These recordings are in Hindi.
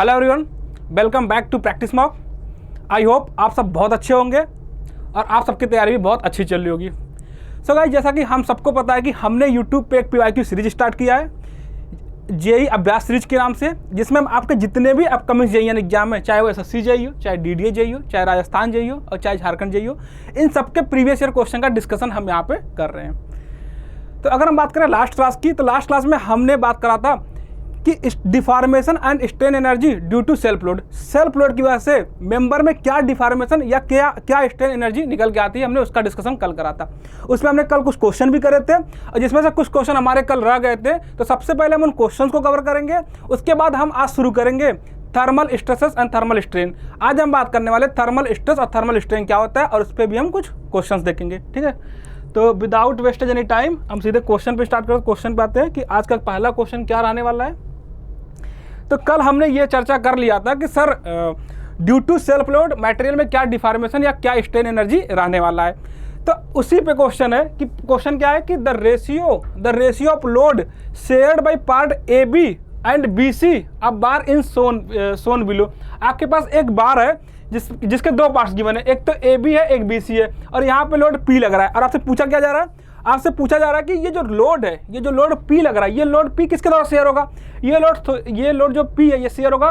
Hello everyone, welcome back to practice mock. I hope आप सब बहुत अच्छे होंगे और आप सबकी तैयारी भी बहुत अच्छी चल रही होगी। सो गाइस, जैसा कि हम सबको पता है कि हमने यूट्यूब पे एक PYQ सीरीज स्टार्ट किया है जेई अभ्यास सीरीज के नाम से, जिसमें हम आपके जितने भी अपकमिंग जेई एग्जाम है, चाहे वो SSC जेई हो, चाहे DDA जेई हो, चाहे राजस्थान जेई हो और चाहे झारखंड जेई हो, इन सबके प्रीवियस ईयर क्वेश्चन का डिस्कशन हम यहाँ पे कर रहे हैं। तो अगर हम बात करें लास्ट क्लास की, तो लास्ट क्लास में हमने बात करा था कि deformation and strain energy due to self load की वजह से मेंबर में क्या डिफॉर्मेशन या क्या स्ट्रेन एनर्जी निकल के आती है, हमने उसका डिस्कशन कल करा था। उसमें हमने कल कुछ क्वेश्चन भी करे थे और जिसमें से कुछ क्वेश्चन हमारे कल रह गए थे। तो सबसे पहले हम उन क्वेश्चंस को कवर करेंगे, उसके बाद हम आज शुरू करेंगे thermal stresses and thermal strain. आज हम बात करने वाले थर्मल स्ट्रेस और थर्मल स्ट्रेन क्या होता है और उस पर भी हम कुछ क्वेश्चन देखेंगे। ठीक है, तो विदाउट वेस्टेज एनी टाइम हम सीधे क्वेश्चन पे स्टार्ट करते। क्वेश्चन पे आते हैं कि आज का पहला क्वेश्चन क्या रहने वाला है। तो कल हमने ये चर्चा कर लिया था कि sir due to self load material में क्या डिफॉर्मेशन या क्या स्ट्रेन एनर्जी रहने वाला है। तो उसी पे क्वेश्चन है कि क्वेश्चन क्या है कि the ratio of load shared by part AB and BC a bar in Son below. आपके पास एक बार है जिसके दो पार्ट्स गिवन है, एक तो AB है एक BC है और यहाँ पे लोड P लग रहा है और आपसे पूछा क्या जा रहा है, आपसे पूछा जा रहा है कि ये जो लोड है, ये जो लोड P लग रहा है, ये लोड P किसके द्वारा शेयर होगा। ये लोड जो P है ये शेयर होगा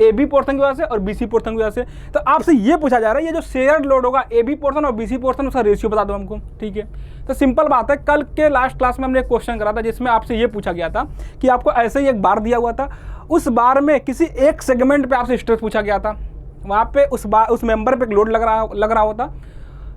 AB पोर्शन की वजह से और BC पोर्शन की वजह से। तो आपसे ये पूछा जा रहा है ये जो शेयर्ड लोड होगा AB पोर्शन और BC पोर्शन, उसका रेशियो बता दो हमको। ठीक है, तो सिंपल बात है, कल के लास्ट क्लास में हमने एक क्वेश्चन करा था जिसमें आपसे ये पूछा गया था कि आपको ऐसे ही एक बार दिया हुआ था, उस बार में किसी एक सेगमेंट पे आपसे स्ट्रेस पूछा गया था, वहाँ पे उस मेंबर पे एक लोड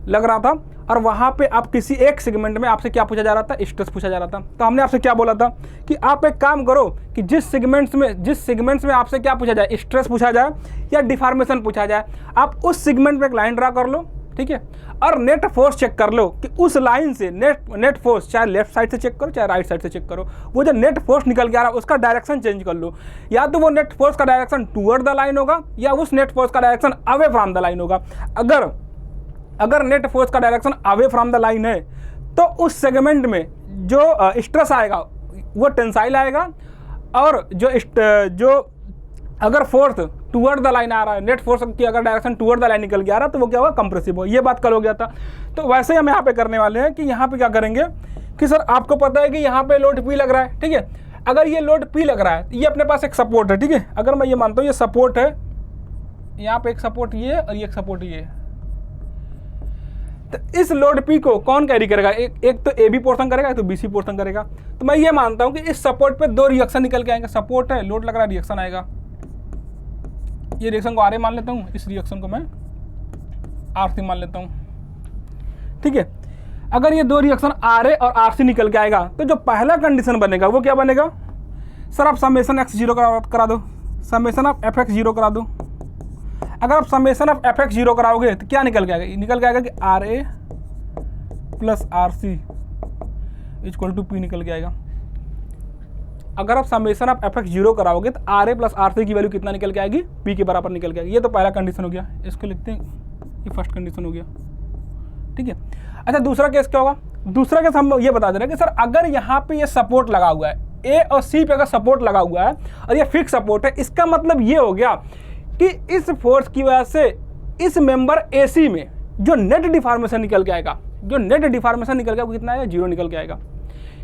लग रहा था और वहाँ पे आप किसी एक सेगमेंट में आपसे क्या पूछा जा रहा था, स्ट्रेस पूछा जा रहा था। तो हमने आपसे क्या बोला था कि आप एक काम करो कि जिस सेगमेंट्स में आपसे क्या पूछा जाए, स्ट्रेस पूछा जाए या डिफॉर्मेशन पूछा जाए, आप उस सेगमेंट पे एक लाइन ड्रा कर लो। ठीक है, और नेट फोर्स चेक कर लो कि उस लाइन से नेट फोर्स चाहे लेफ्ट साइड से चेक करो चाहे राइट साइड से चेक करो, वो जो नेट फोर्स निकल के आ रहा है उसका डायरेक्शन चेंज कर लो। या तो वो नेट फोर्स का डायरेक्शन टूवर्ड द लाइन होगा या उस नेट फोर्स का direction away from the line होगा। अगर नेट फोर्स का direction away from the line है तो उस सेगमेंट में जो स्ट्रेस आएगा वो टेंसाइल आएगा, और जो अगर फोर्स टूवर्ड द लाइन आ रहा है, नेट फोर्स की अगर डायरेक्शन टूवर्ड द लाइन निकल के आ रहा है तो वो क्या होगा, कंप्रेसिव होगा। ये बात कल हो गया था। तो वैसे ही हम यहाँ पे करने वाले हैं कि यहाँ पे क्या करेंगे कि सर आपको पता है कि यहाँ पे लोड P लग रहा है। ठीक है, अगर ये लोड P लग रहा है, ये अपने पास एक सपोर्ट है। ठीक है, अगर मैं ये मानता हूँ ये सपोर्ट है, यहाँ पे एक सपोर्ट ये और ये एक सपोर्ट ये, तो इस लोड P को कौन कैरी करेगा, एक तो AB पोर्शन करेगा, एक तो BC पोर्शन करेगा। तो मैं ये मानता हूँ कि इस सपोर्ट पे दो रिएक्शन निकल के आएंगे। सपोर्ट है, लोड लग रहा है, रिएक्शन आएगा। ये रिएक्शन को RA मान लेता हूँ, इस रिएक्शन को मैं RC मान लेता हूँ। ठीक है, अगर ये दो रिएक्शन RA और RC निकल के आएगा तो जो पहला कंडीशन बनेगा वो क्या बनेगा, सर आप समेशन x 0 करा दो, समेशन ऑफ fx 0 करा दो। अगर आप समेशन ऑफ fx 0 कराओगे तो क्या निकल के आएगा, निकल के आएगा कि RA plus RC equal to P निकल के आएगा। अगर आप समेशन ऑफ fx 0 कराओगे तो RA प्लस RC की वैल्यू कितना निकल के आएगी, P के बराबर निकल के आएगी। ये तो पहला कंडीशन हो गया, इसको लिखते हैं, ये फर्स्ट कंडीशन हो गया। ठीक है, अच्छा दूसरा केस क्या होगा, दूसरा केस हम ये बता दे रहे हैं कि सर अगर यहाँ पे ये सपोर्ट लगा हुआ है, A और C पे अगर सपोर्ट लगा हुआ है और ये फिक्स सपोर्ट है, इसका मतलब ये हो गया कि इस फोर्स की वजह से इस मेंबर AC में जो नेट डिफॉर्मेशन निकल के आएगा, वो कितना आएगा, 0 निकल के आएगा।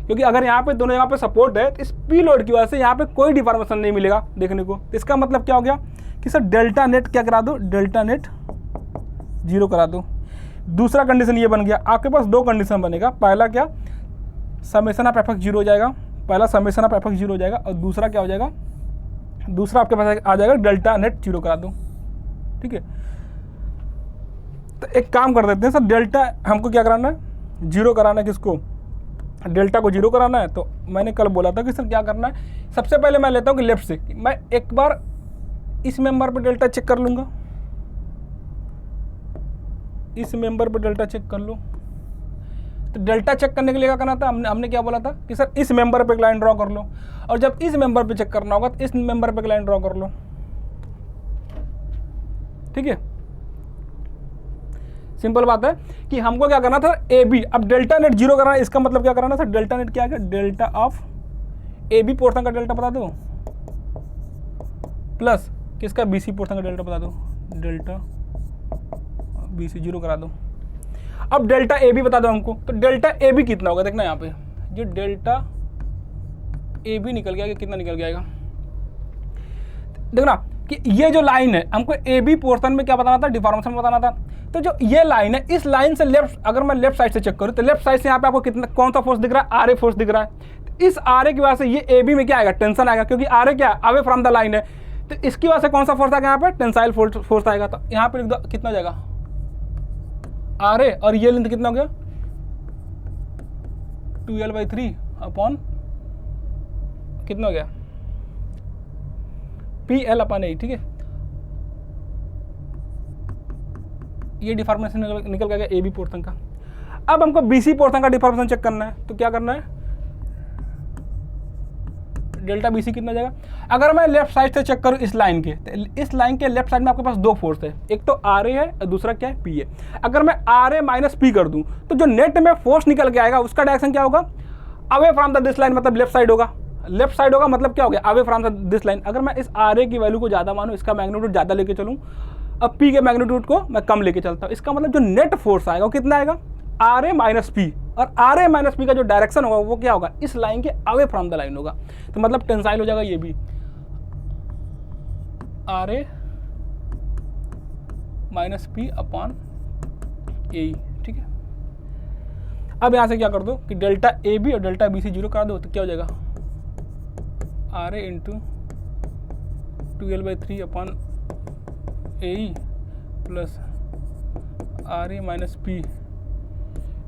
क्योंकि अगर यहाँ पे दोनों जगह पे सपोर्ट है तो इस P लोड की वजह से यहाँ पे कोई डिफॉर्मेशन नहीं मिलेगा देखने को। तो इसका मतलब क्या हो गया कि सर डेल्टा नेट क्या करा दो, डेल्टा नेट 0 करा दो। दूसरा कंडीशन ये बन गया, आपके पास दो कंडीशन बनेगा। पहला क्या, समेशन ऑफ fx 0 हो जाएगा, पहला समेशन ऑफ fx 0 हो जाएगा और दूसरा क्या हो जाएगा, दूसरा आपके पास आ जाएगा डेल्टा नेट 0 करा दो। ठीक है, तो एक काम कर देते हैं सर, डेल्टा हमको क्या कराना है, 0 कराना है। किसको, डेल्टा को 0 कराना है। तो मैंने कल बोला था कि सर क्या करना है, सबसे पहले मैं लेता हूँ कि लेफ्ट से मैं एक बार इस मेंबर पे डेल्टा चेक कर लूँगा, इस मेंबर पे डेल्टा चेक कर लो। तो डेल्टा चेक करने के लिए क्या करना था, हमने क्या बोला था कि सर इस मेंबर पे एक लाइन ड्रॉ कर लो, और जब इस मेंबर पे चेक करना होगा तो इस मेंबर पे एक लाइन ड्रॉ कर लो। ठीक है, सिंपल बात है कि हमको क्या करना था, AB। अब डेल्टा नेट 0 करना है, इसका मतलब क्या कराना था, डेल्टा नेट क्या है, डेल्टा ऑफ AB पोर्शन का डेल्टा बता दो प्लस किसका BC पोर्शन का डेल्टा बता दो, डेल्टा BC 0 करा दो। अब डेल्टा AB बता दो हमको, तो डेल्टा AB कितना होगा, देखना यहाँ पे जो डेल्टा AB निकल गया, कितना निकल जाएगा, देखना कि ये जो लाइन है हमको AB पोर्शन में क्या बताना था, डिफॉर्मेशन बताना था। तो जो ये लाइन है, इस लाइन से लेफ्ट, अगर मैं लेफ्ट साइड से चेक करूँ तो लेफ्ट साइड से यहाँ पे आपको कितना, कौन सा फोर्स दिख रहा है, RA फोर्स दिख रहा है। तो इस RA की वजह से ये AB में क्या आएगा, टेंशन आएगा, क्योंकि RA क्या है, अवे फ्रॉम द लाइन है। तो इसकी वजह से कौन सा फोर्स आएगा यहाँ पे, टेंसाइल फोर्स आएगा। तो यहाँ पे लिख दो कितना हो जाएगा RA, और ये लेंथ कितना हो गया 2L/3 अपॉन कितना हो गया PL/A, ठीक है। ये डिफॉर्मेशन निकल गया AB पोर्शन का। अब हमको BC पोर्शन का डिफॉर्मेशन चेक करना है, तो क्या करना है, डेल्टा BC कितना जाएगा। अगर मैं लेफ्ट साइड से चेक करूँ इस लाइन के, तो इस लाइन के लेफ्ट साइड में आपके पास दो फोर्स है, एक तो RA है और दूसरा क्या है, P है। अगर मैं RA माइनस P कर दूं तो जो नेट में फोर्स निकल के आएगा उसका डायरेक्शन क्या होगा, away from the this line, मतलब लेफ्ट साइड होगा। लेफ्ट साइड होगा मतलब क्या हो गया, away from the this line. अगर मैं इस RA की वैल्यू को ज़्यादा मानूँ, इसका मैग्नीट्यूड ज़्यादा लेके चलूँ, अब P के मैग्नीट्यूड को मैं कम लेके चलता हूँ, इसका मतलब जो नेट फोर्स आएगा वो कितना आएगा, RA माइनस P। और RA माइनस P का जो डायरेक्शन होगा वो क्या होगा, इस लाइन के अवे फ्रॉम द लाइन होगा। तो मतलब टेंसाइल हो जाएगा ये भी, RA minus P upon AE, ठीक है। अब यहाँ से क्या कर दो कि डेल्टा AB और डेल्टा BC 0 करा दो, तो क्या हो जाएगा RA into 2L/3 upon AE plus RA minus P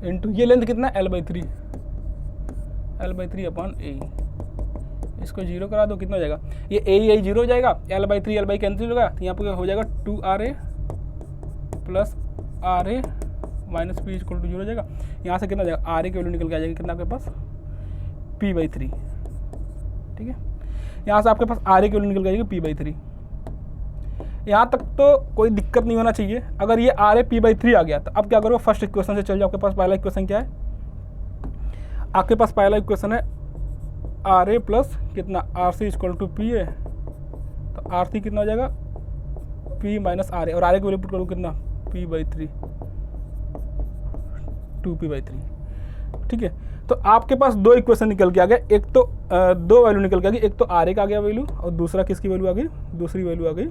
into ये लेंथ कितना L/3 अपॉन AE। इसको 0 करा दो, कितना हो जाएगा, ये AE 0 हो जाएगा, L/3 कैंसिल होगा, तो यहाँ पर हो जाएगा 2RA plus RA minus P equal to 0 हो जाएगा। यहाँ से कितना जाएगा, RA की वैल्यू निकल के आ जाएगी कितना आपके पास, P/3, ठीक है। यहाँ से आपके पास RA की वैल्यू निकल के आ जाएगी P/3। यहाँ तक तो कोई दिक्कत नहीं होना चाहिए। अगर ये RA P/3 आ गया तो अब क्या करो, फर्स्ट इक्वेशन से चल जाओ। आपके पास पहला इक्वेशन क्या है, आपके पास पहला इक्वेशन है RA प्लस कितना RC इक्वल टू P है, तो RC कितना हो जाएगा P माइनस RA, और RA की वैल्यू पुट करो कितना P/3 2P/3, ठीक है। तो आपके पास दो इक्वेशन निकल के आ गया, एक तो दो वैल्यू निकल के आ गई, एक तो RA का आ गया वैल्यू और दूसरा किसकी वैल्यू आ गई, दूसरी वैल्यू आ गई,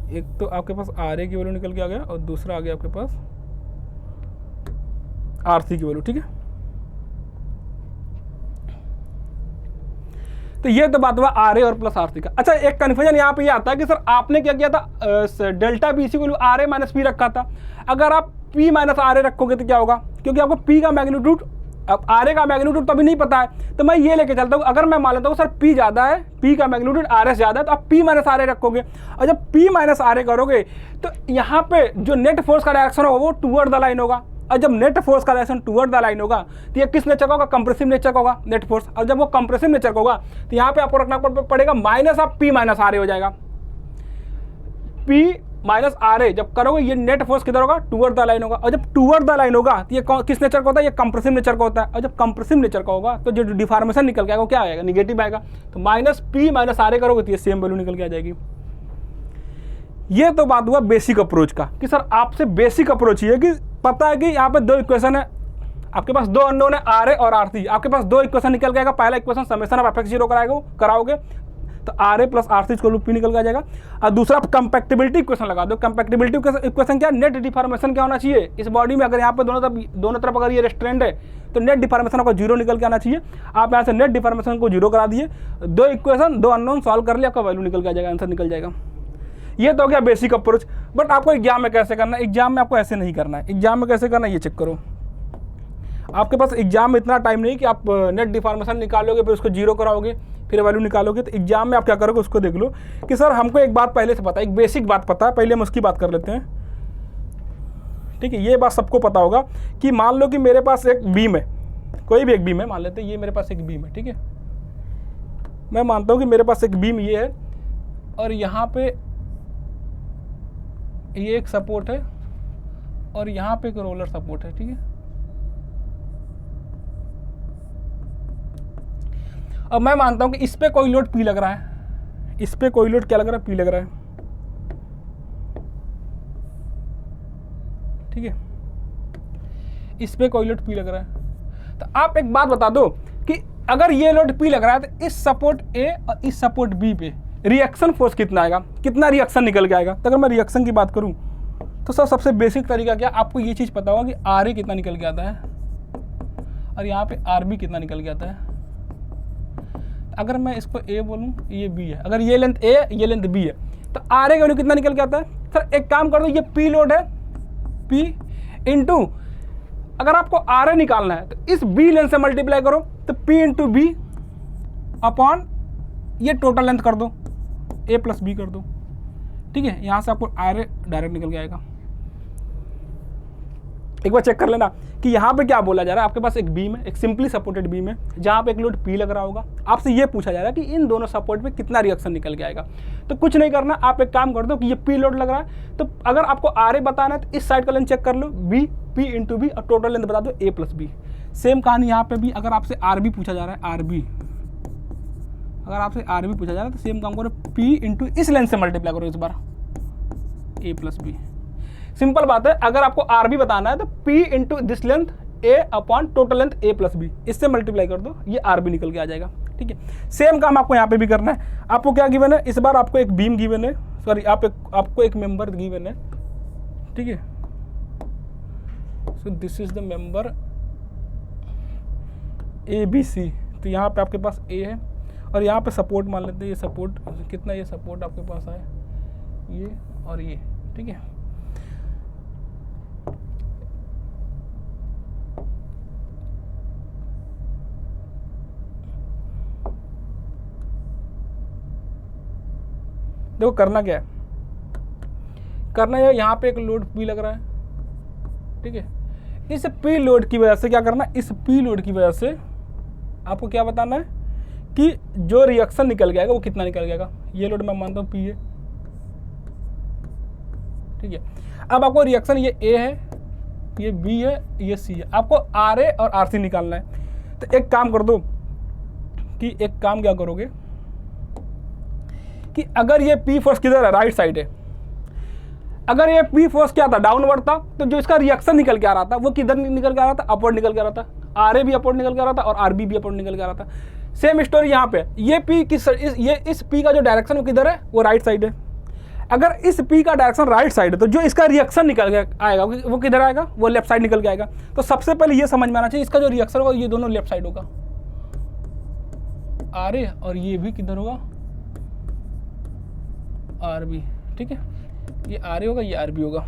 एक तो आपके पास RA की वैल्यू निकल के आ गया और दूसरा आ गया आपके पास RC की वैल्यू, ठीक है। तो ये तो बात हुआ RA और प्लस RC का। अच्छा, एक कन्फ्यूजन यहाँ पे ये आता है कि सर आपने क्या किया था, डेल्टा BC की वैल्यू RA माइनस P रखा था। अगर आप P माइनस RA रखोगे तो क्या होगा, क्योंकि आपको P का मैग्नीट्यूड, अब RA का मैग्नीट्यूड तो अभी नहीं पता है, तो मैं ये लेके चलता हूँ। अगर मैं मान लेता हूँ सर P ज़्यादा है, P का मैग्नीट्यूड RA ज़्यादा है, तो आप P माइनस RA रखोगे, और जब P माइनस RA करोगे तो यहाँ पे जो नेट फोर्स का डायरेक्शन होगा वो टूवर्ड द लाइन होगा। और जब नेट फोर्स का डायरेक्शन टूवर्ड द लाइन होगा तो ये किस नेचर का होगा, कंप्रेसिव नेचर का होगा नेट फोर्स। और जब वो कंप्रेसिव नेचर का होगा तो यहाँ पे आपको रखना पड़ेगा minus of P minus RA हो जाएगा। P माइनस RA जब करोगे ये नेट फोर्स किधर होगा, टूवर्ड द लाइन होगा। और जब टूवर्ड द लाइन होगा तो ये किस नेचर का होता है, ये कंप्रेसिव नेचर का होता है। और जब कंप्रेसिव नेचर का होगा तो जो डिफॉर्मेशन निकल के आएगा वो क्या आएगा, निगेटिव आएगा। तो माइनस P माइनस RA करोगे तो ये सेम वैल्यू निकल के आ जाएगी। ये तो बात हुआ बेसिक अप्रोच का कि सर आपसे बेसिक अप्रोच ये है कि पता है कि यहाँ पे दो इक्वेशन है, आपके पास दो अननोन है RA और RC। आपके पास दो इक्वेशन निकल के आएगा, पहला इक्वेशन समेशन ऑफ fx 0 कराओगे तो RA plus RC equal to P निकल के आ जाएगा। और दूसरा कंपैक्टिबिलिटी इक्वेशन लगा दो। कंपैक्टिबिलिटी इक्वेशन क्या, नेट डिफॉर्मेशन क्या होना चाहिए इस बॉडी में, अगर यहाँ पे दोनों तरफ अगर ये रेस्ट्रेंड है तो नेट डिफॉर्मेशन आपको 0 निकल के आना चाहिए। आप यहाँ से नेट डिफॉर्मेशन को 0 करा दिए, दो इक्वेशन दो अननोन सॉल्व कर लिया, आपका वैल्यू निकल के आ जाएगा, आंसर निकल जाएगा। ये तो हो गया बेसिक अप्रोच। बट आपको एग्जाम में कैसे करना है, एग्जाम में आपको ऐसे नहीं करना है। एग्जाम में कैसे करना है ये चेक करो। आपके पास एग्जाम में इतना टाइम नहीं कि आप नेट डिफॉर्मेशन निकालोगे फिर उसको 0 कराओगे फिर वैल्यू निकालोगे। तो एग्जाम में आप क्या करोगे उसको देख लो कि सर हमको एक बात पहले से पता है, एक बेसिक बात पता है, पहले हम उसकी बात कर लेते हैं, ठीक है। ये बात सबको पता होगा कि मान लो कि मेरे पास एक बीम है, कोई भी एक बीम है, मान लेते हैं ये मेरे पास एक बीम है, ठीक है। मैं मानता हूँ कि मेरे पास एक बीम ये है और यहाँ पे ये एक सपोर्ट है और यहाँ पे एक रोलर सपोर्ट है, ठीक है। अब मैं मानता हूं कि इस पे कोई लोड P लग रहा है, इस पे कोई लोड क्या लग रहा है, पी लग रहा है, ठीक है, इस पे कोई लोड पी लग रहा है। तो आप एक बात बता दो कि अगर ये लोड पी लग रहा है तो इस सपोर्ट ए और इस सपोर्ट बी पे रिएक्शन फोर्स कितना आएगा, कितना रिएक्शन निकल के आएगा। तो अगर मैं रिएक्शन की बात करूं तो सबसे बेसिक तरीका क्या, आपको ये चीज़ पता होगा कि आर ए कितना निकल के आता है और यहाँ पे आर बी कितना निकल के आता है। अगर मैं इसको ए बोलूँ, ये बी है, अगर ये लेंथ ए ये लेंथ बी है, तो आर ए का वैल्यू कितना निकल के आता है। सर एक काम कर दो, ये पी लोड है, पी इंटू अगर आपको आर ए निकालना है तो इस बी लेंथ से मल्टीप्लाई करो, तो पी इंटू बी अपॉन ये टोटल लेंथ कर दो, ए प्लस बी कर दो, ठीक है। यहाँ से आपको आर ए डायरेक्ट निकल के आएगा। एक बार चेक कर लेना कि यहाँ पे क्या बोला जा रहा है। आपके पास एक बीम है, एक सिंपली सपोर्टेड बीम है, जहाँ पे एक लोड पी लग रहा होगा। आपसे ये पूछा जा रहा है कि इन दोनों सपोर्ट पे कितना रिएक्शन निकल के आएगा। तो कुछ नहीं करना, आप एक काम कर दो कि ये पी लोड लग रहा है, तो अगर आपको आर ए बताना है तो इस साइड का लेंथ चेक कर लो, बी, पी इंटू बी, और टोटल लेंथ बता दो ए प्लस बी। सेम कहानी यहाँ पे भी, अगर आपसे आर बी पूछा जा रहा है, आर बी, अगर आपसे आर बी पूछा जा रहा है तो सेम काम करो, पी इंटू इस लेंथ से मल्टीप्लाई करो इस बार, ए प्लस बी। सिंपल बात है, अगर आपको आर बी बताना है तो P into this length A upon total length A plus B, इससे मल्टीप्लाई कर दो, ये आर बी निकल के आ जाएगा, ठीक है। सेम काम आपको यहाँ पे भी करना है। आपको क्या गिवन है, इस बार आपको एक बीम गिवन है, सॉरी आपको एक मेंबर गिवन है, ठीक है। So this is the member A B C. तो यहाँ पे आपके पास ए है और यहाँ पे सपोर्ट मान लेते हैं, ये सपोर्ट कितना, ये सपोर्ट आपके पास है ये और ये, ठीक है। देखो करना क्या है, करना है यहाँ पे एक लोड पी लग रहा है, ठीक है। इस पी लोड की वजह से क्या करना है, इस पी लोड की वजह से आपको क्या बताना है कि जो रिएक्शन निकल जाएगा वो कितना निकल जाएगा। ये लोड मैं मानता हूँ पी है, ठीक है। अब आपको रिएक्शन ये ए है, ये बी है, ये सी है, आपको आर ए और आर सी निकालना है। तो एक काम कर दो कि एक काम क्या करोगे कि अगर ये पी फोर्स किधर है, राइट साइड है, अगर ये पी फोर्स क्या था, डाउनवर्ड था, तो जो इसका रिएक्शन निकल के आ रहा था वो किधर निकल के आ रहा था, अपवर्ड निकल के आ रहा था। आर ए भी अपवर्ड निकल के आ रहा था और आर बी भी अपवर्ड निकल के आ रहा था। सेम स्टोरी यहाँ पे, ये पी किस, इस पी का जो डायरेक्शन वो किधर है, वो राइट साइड है। अगर इस पी का डायरेक्शन राइट साइड है तो जो इसका रिएक्शन निकल के आएगा वो किधर आएगा, वो लेफ्ट साइड निकल के आएगा। तो सबसे पहले ये समझ में आना चाहिए, इसका जो रिएक्शन होगा ये दोनों लेफ्ट साइड होगा, आर ए और ये भी किधर होगा, आर बी, ठीक है। ये आर ए होगा, ये आर बी होगा।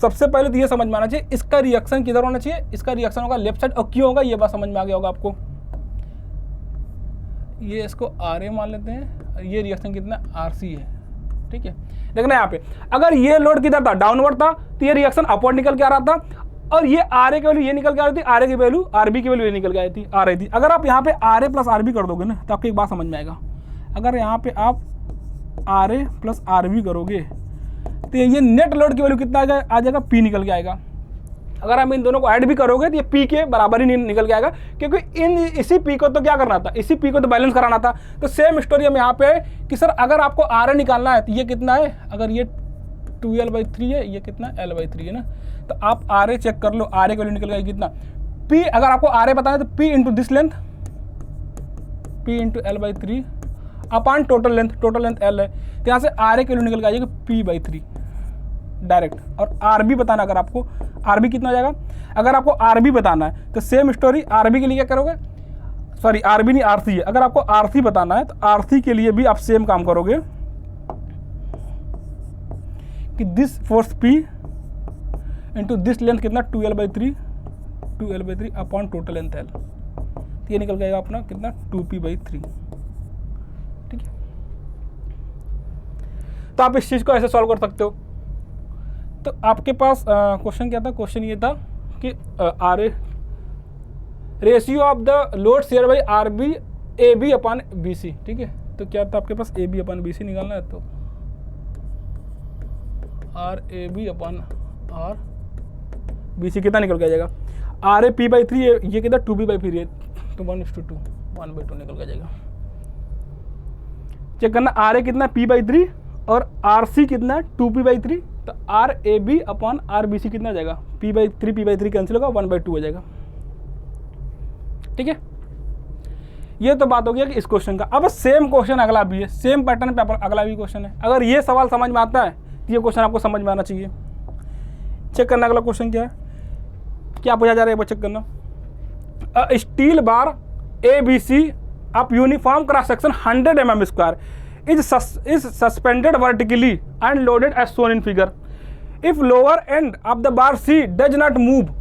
सबसे पहले तो ये समझ में आना चाहिए इसका रिएक्शन किधर होना चाहिए, इसका रिएक्शन होगा लेफ्ट साइड। और क्यों होगा ये बात समझ में आ गया होगा आपको। ये इसको आर ए मान लेते हैं और ये रिएक्शन कितना आर सी है, ठीक है। देखना यहाँ पे, अगर ये लोड किधर था, डाउनवर्ड था, तो ये रिएक्शन अपवर्ड निकल के आ रहा था और ये आर ए की वैल्यू ये निकल के आ रही थी, आर ए की वैल्यू आर बी की वैल्यू ये निकल के आ रही थी। अगर आप यहाँ पे R A plus R B कर दोगे ना तो आपको एक बात समझ में आएगा। अगर यहाँ पे आप R A plus R B करोगे तो ये नेट लोड की वैल्यू कितना आ जाएगा, पी निकल के आएगा। अगर हम इन दोनों को ऐड भी करोगे तो ये पी के बराबर ही निकल के आएगा, क्योंकि इसी पी को तो क्या करना था, इसी पी को तो बैलेंस कराना था। तो सेम स्टोरी हम यहाँ पे कि सर अगर आपको आर ए निकालना है तो ये कितना है, अगर ये 2l/3 है, ये कितना l/3 है ना, तो आप आर ए चेक कर लो, आर ए की वैल्यू निकल गई कितना, पी। अगर आपको आर ए बताना है तो P into this length, P into l/3 upon total length l है। तो यहाँ से आर ए की वैल्यू निकल के आ जाएगी p/3 डायरेक्ट। और आर बी बताना, अगर आपको आर बी कितना हो जाएगा, अगर आपको आर बी बताना है तो सेम स्टोरी, आर बी के लिए क्या करोगे, सॉरी आर बी नहीं आर सी है। अगर आपको आर सी बताना है तो आर सी के लिए भी आप सेम काम करोगे कि this force P into this length कितना 2l/3 upon total length l, तो ये निकल जाएगा अपना कितना 2p/3, ठीक है। तो आप इस चीज़ को ऐसे सॉल्व कर सकते हो। तो आपके पास क्वेश्चन क्या था, क्वेश्चन ये था कि R A ratio of the load share by R B A B upon B C, ठीक है। तो क्या था आपके पास, A B upon B C निकालना है, तो R A B upon R B C कितना निकल के आ जाएगा, आर ए p/3 ये कितना 2p/3 है, तो 1:2 1/2 निकल के आ जाएगा। चेक करना आर ए कितना P/3 और आर सी कितना 2P/3, तो R A B upon R B C कितना हो जाएगा P/3 कैंसिल होगा 1/2 हो जाएगा। ठीक है, ये तो बात हो गया कि इस क्वेश्चन का। अब सेम क्वेश्चन अगला भी है, सेम पैटर्न पे अगला भी क्वेश्चन है। अगर ये सवाल समझ में आता है तो ये क्वेश्चन आपको समझ में आना चाहिए। चेक करना अगला क्वेश्चन क्या है, क्या पूछा जा रहा है, चेक करना। Steel bar ABC of uniform cross section 100 mm square is suspended vertically and loaded as shown in figure. If lower end of the bar C does not move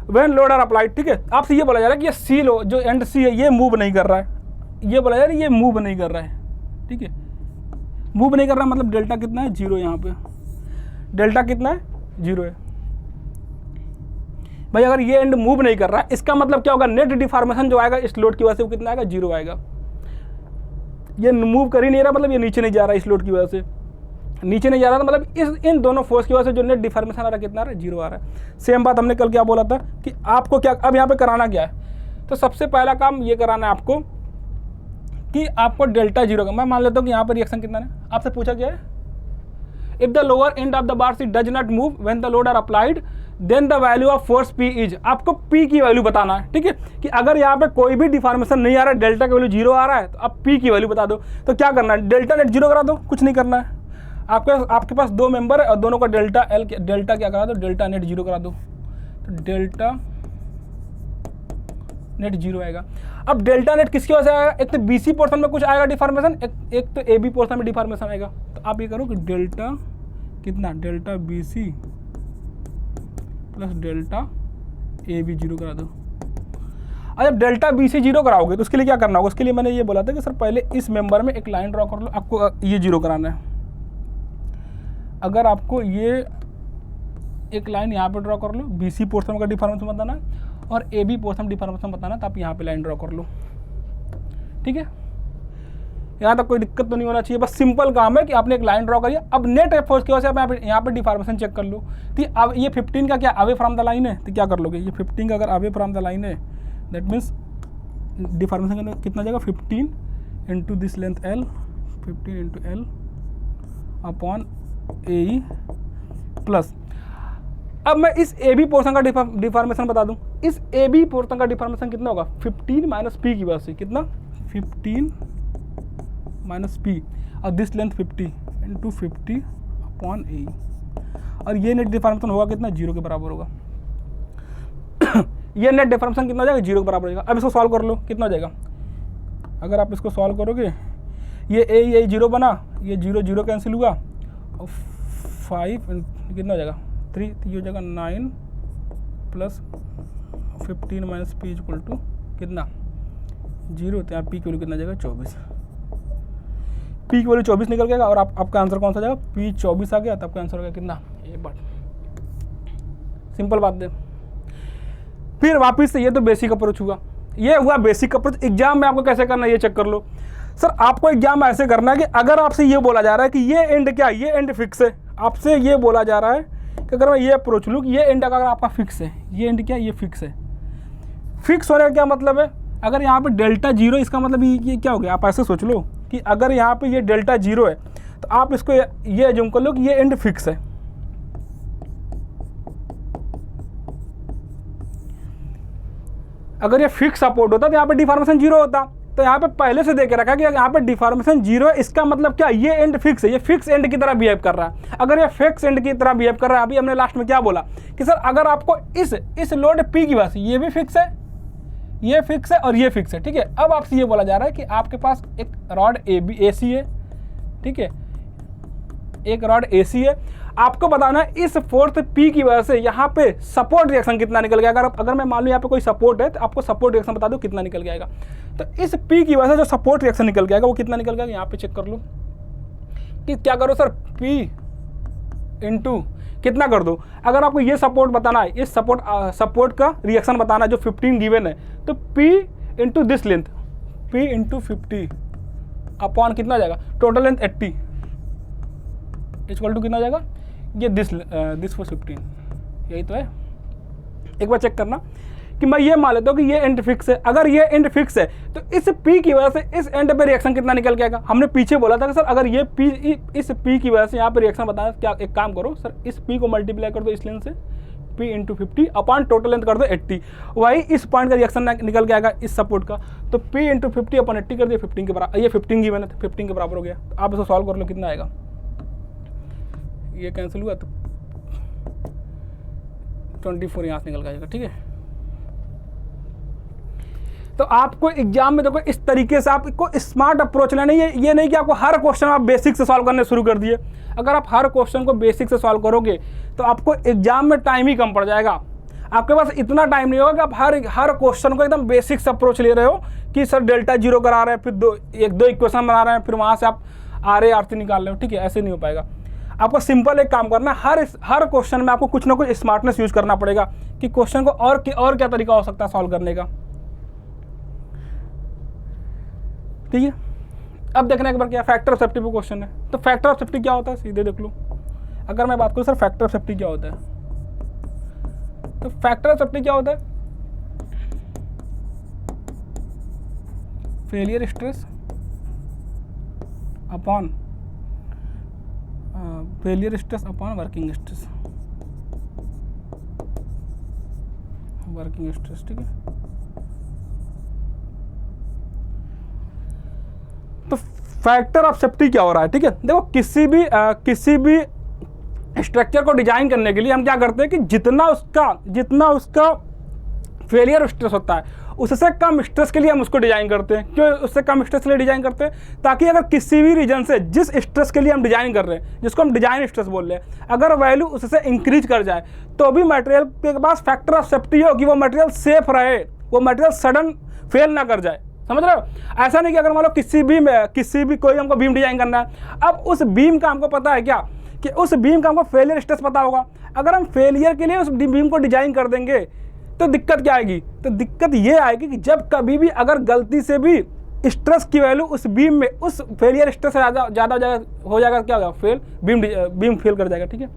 when load are applied, ठीक है, आपसे ये बोला जा रहा है कि ये C लो जो एंड C है ये मूव नहीं कर रहा है, ये बोला जा रहा है ये मूव नहीं कर रहा है। ठीक है, मूव नहीं कर रहा है मतलब डेल्टा कितना है 0, यहाँ पे डेल्टा कितना है 0 है। भाई अगर ये एंड मूव नहीं कर रहा है इसका मतलब क्या होगा, नेट डिफॉर्मेशन जो आएगा इस लोड की वजह से वो कितना आएगा 0 आएगा। ये मूव कर ही नहीं रहा मतलब ये नीचे नहीं जा रहा है, इस लोड की वजह से नीचे नहीं जा रहा था मतलब इन दोनों फोर्स की वजह से जो नेट डिफॉर्मेशन आ रहा है कितना आ रहा है 0 आ रहा है। सेम बात हमने कल क्या बोला था कि आपको क्या अब यहाँ पे कराना क्या है, तो सबसे पहला काम ये कराना है आपको कि आपको डेल्टा 0 का, मैं मान लेता हूँ कि यहाँ पर रिएक्शन कितना है, आपसे पूछा क्या है, if the lower end of the bar C does not move when the load are applied then the value of force P is, आपको P की वैल्यू बताना है। ठीक है, कि अगर यहाँ पे कोई भी डिफॉर्मेशन नहीं आ रहा है, डेल्टा की वैल्यू 0 आ रहा है, तो अब P की वैल्यू बता दो। तो क्या करना है, डेल्टा नेट 0 करा दो, कुछ नहीं करना है। आपके पास 2 मेंबर है और दोनों का डेल्टा क्या करा दो, डेल्टा नेट 0 करा दो, तो डेल्टा नेट 0 आएगा। अब डेल्टा नेट किसकी वजह से आएगा, एक तो BC पोर्शन में कुछ आएगा डिफॉर्मेशन, एक तो AB पोर्शन में डिफॉर्मेशन आएगा। तो आप ये करो कि डेल्टा कितना, delta BC plus delta AB 0 करा दो। और जब डेल्टा BC 0 कराओगे तो उसके लिए क्या करना होगा, उसके लिए मैंने ये बोला था कि सर पहले इस मेंबर में एक लाइन ड्रॉ कर लो, आपको ये 0 कराना है। अगर आपको ये एक लाइन यहाँ पे ड्रॉ कर लो, BC पोर्शन का डिफॉर्मेशन बताना और AB पोर्शन डिफॉर्मेशन बताना, तो आप यहाँ पे लाइन ड्रॉ कर लो। ठीक है, यहाँ तक कोई दिक्कत तो नहीं होना चाहिए, बस सिंपल काम है कि आपने एक लाइन ड्रॉ करिए। अब नेट फोर्स की वजह से आप यहाँ पे डिफॉर्मेशन चेक कर लो। तो अब ये 15 का क्या अवे फ्रॉम द लाइन है, तो क्या कर लोगे, ये 15 का अगर अवे फ्रॉम द लाइन है दैट मीन्स डिफॉर्मेशन कितना जाएगा 15 into this length L, 15 into L upon AE plus, अब मैं इस AB पोर्शन का डिफॉर्मेशन बता दूं, इस AB पोर्शन का डिफॉर्मेशन कितना होगा 15 माइनस P की वजह से, कितना 15 माइनस P और this length 50 into 50 upon AE, और ये नेट डिफॉर्मेशन होगा कितना 0 के बराबर होगा। ये नेट डिफॉर्मेशन कितना हो जाएगा 0 के बराबर हो जाएगा। अब इसको सॉल्व कर लो, कितना हो जाएगा, अगर आप इसको सॉल्व करोगे ये A 0 बना, ये 0 0 कैंसिल हुआ और 5 कितना हो जाएगा 3, तो ये हो जाएगा 9 plus 15 minus P equal to कितना 0, तो यहाँ P की वैल्यू कितना जाएगा 24, P की वैल्यू 24 निकल गया और आपका आंसर कौन सा जाएगा P 24 आ गया, तो आपका आंसर हो गया कितना, एक बार सिंपल बात है। फिर वापस से ये तो बेसिक अप्रोच हुआ, ये हुआ बेसिक अप्रोच। एग्जाम में आपको कैसे करना है ये चेक कर लो। सर आपको एग्जाम में ऐसे करना है कि अगर आपसे ये बोला जा रहा है कि ये एंड क्या, ये एंड फिक्स है, आपसे ये बोला जा रहा है कि अगर मैं ये अप्रोच लूँ कि ये एंड अगर आपका फिक्स है, ये एंड क्या, ये फिक्स है। फिक्स होने का क्या मतलब है, अगर यहाँ पे डेल्टा 0, इसका मतलब ये क्या हो गया, आप ऐसे सोच लो कि अगर यहाँ पे ये डेल्टा 0 है तो आप इसको ये एज्यूम कर लो कि ये एंड फिक्स है। अगर ये फिक्स सपोर्ट होता तो यहाँ पे डिफॉर्मेशन 0 होता, तो यहाँ पे पहले से देके रखा कि यहाँ पे डिफॉर्मेशन 0 है, इसका मतलब क्या, ये एंड फिक्स है, ये फिक्स एंड की तरह बिहेव कर रहा है। अगर ये फिक्स एंड की तरह बिहेव कर रहा है, अभी हमने लास्ट में क्या बोला कि सर अगर आपको इस लोड P की वजह से ये भी फिक्स है, ये फिक्स है और ये फिक्स है, ठीक है। अब आपसे ये बोला जा रहा है कि आपके पास एक रॉड AC है, ठीक है, एक रॉड AC है, आपको बताना है इस फोर्स P की वजह से यहाँ पे सपोर्ट रिएक्शन कितना निकल गया। अगर मैं मान लूँ यहाँ पे कोई सपोर्ट है तो आपको सपोर्ट रिएक्शन बता दो कितना निकल जाएगा। तो इस P की वजह से जो सपोर्ट रिएक्शन निकल जाएगा वो कितना निकल जाएगा, यहाँ पे चेक कर लो कि क्या करो सर P इंटू कितना कर दो। अगर आपको ये सपोर्ट बताना है, इस सपोर्ट का रिएक्शन बताना है जो 15 गिवन है, तो P into this length, P into 50 upon कितना जाएगा, टोटल लेंथ 80 इक्वल टू कितना जाएगा, ये दिस फॉर 15, यही तो है। एक बार चेक करना कि मैं ये मान लेता हूँ कि ये एंड फिक्स है। अगर ये एंड फिक्स है तो इस P की वजह से इस एंड पे रिएक्शन कितना निकल के आएगा। हमने पीछे बोला था कि सर अगर ये P इस P की वजह से यहाँ पे रिएक्शन बताना, क्या एक काम करो सर, इस P को मल्टीप्लाई कर दो इस लेंथ से, P into 50 upon total length कर दो 80, वही इस पॉइंट का रिएक्शन निकल के आएगा इस सपोर्ट का। तो P इंटू 50 अपॉन 80 कर दिया 15 के बराबर, ये 15 की मैंने 15 के बराबर हो गया। तो आप इसको सॉल्व कर लो कितना आएगा, ये कैंसिल हुआ तो 24 यहाँ से निकल जाएगा। ठीक है, तो आपको एग्जाम में देखो इस तरीके से आपको स्मार्ट अप्रोच लेना है। ये नहीं कि आपको हर क्वेश्चन आप बेसिक से सॉल्व करने शुरू कर दिए। अगर आप हर क्वेश्चन को बेसिक से सॉल्व करोगे तो आपको एग्जाम में टाइम ही कम पड़ जाएगा। आपके पास इतना टाइम नहीं होगा कि आप हर क्वेश्चन को एकदम बेसिक से अप्रोच ले रहे हो कि सर डेल्टा जीरो करा रहे हैं, फिर दो इक्वेशन बना रहे हैं, फिर वहाँ से आप आर ए आर सी निकाल रहे हो। ठीक है, ऐसे नहीं हो पाएगा। आपको सिंपल एक काम करना है, हर क्वेश्चन में आपको कुछ ना कुछ स्मार्टनेस यूज करना पड़ेगा कि क्वेश्चन को और क्या तरीका हो सकता है सॉल्व करने का। ठीक है, अब देखना एक बार क्या फैक्टर ऑफ सेफ्टी पे क्वेश्चन है। तो फैक्टर ऑफ सेफ्टी क्या होता है, सीधे देख लो। अगर मैं बात करूँ सर फैक्टर ऑफ सेफ्टी क्या होता है, तो फैक्टर ऑफ सेफ्टी क्या होता है, failure stress upon working stress. ठीक है, तो फैक्टर ऑफ सेफ्टी क्या हो रहा है। ठीक है, देखो किसी भी स्ट्रक्चर को डिजाइन करने के लिए हम क्या करते हैं कि जितना उसका फेलियर स्ट्रेस होता है उससे कम स्ट्रेस के लिए हम उसको डिजाइन करते हैं। क्यों उससे कम स्ट्रेस के लिए डिजाइन करते हैं, ताकि अगर किसी भी रीजन से जिस स्ट्रेस के लिए हम डिजाइन कर रहे हैं, जिसको हम डिजाइन स्ट्रेस बोल रहे हैं, अगर वैल्यू उससे इंक्रीज कर जाए तो भी मटेरियल के पास फैक्टर ऑफ सेफ्टी हो कि वो मटेरियल सेफ रहे, वो मटेरियल सडन फेल ना कर जाए। समझ रहे हो, ऐसा नहीं कि अगर मान लो किसी भी कोई हमको बीम डिजाइन करना है, अब उस बीम का हमको पता है क्या कि उस बीम का हमको फेलियर स्ट्रेस पता होगा। अगर हम फेलियर के लिए उस बीम को डिजाइन कर देंगे तो दिक्कत क्या आएगी, तो दिक्कत ये आएगी कि जब कभी भी अगर गलती से भी स्ट्रेस की वैल्यू उस बीम में उस फेलियर स्ट्रेस से ज़्यादा हो जाएगा, क्या होगा, बीम फेल कर जाएगा। ठीक है,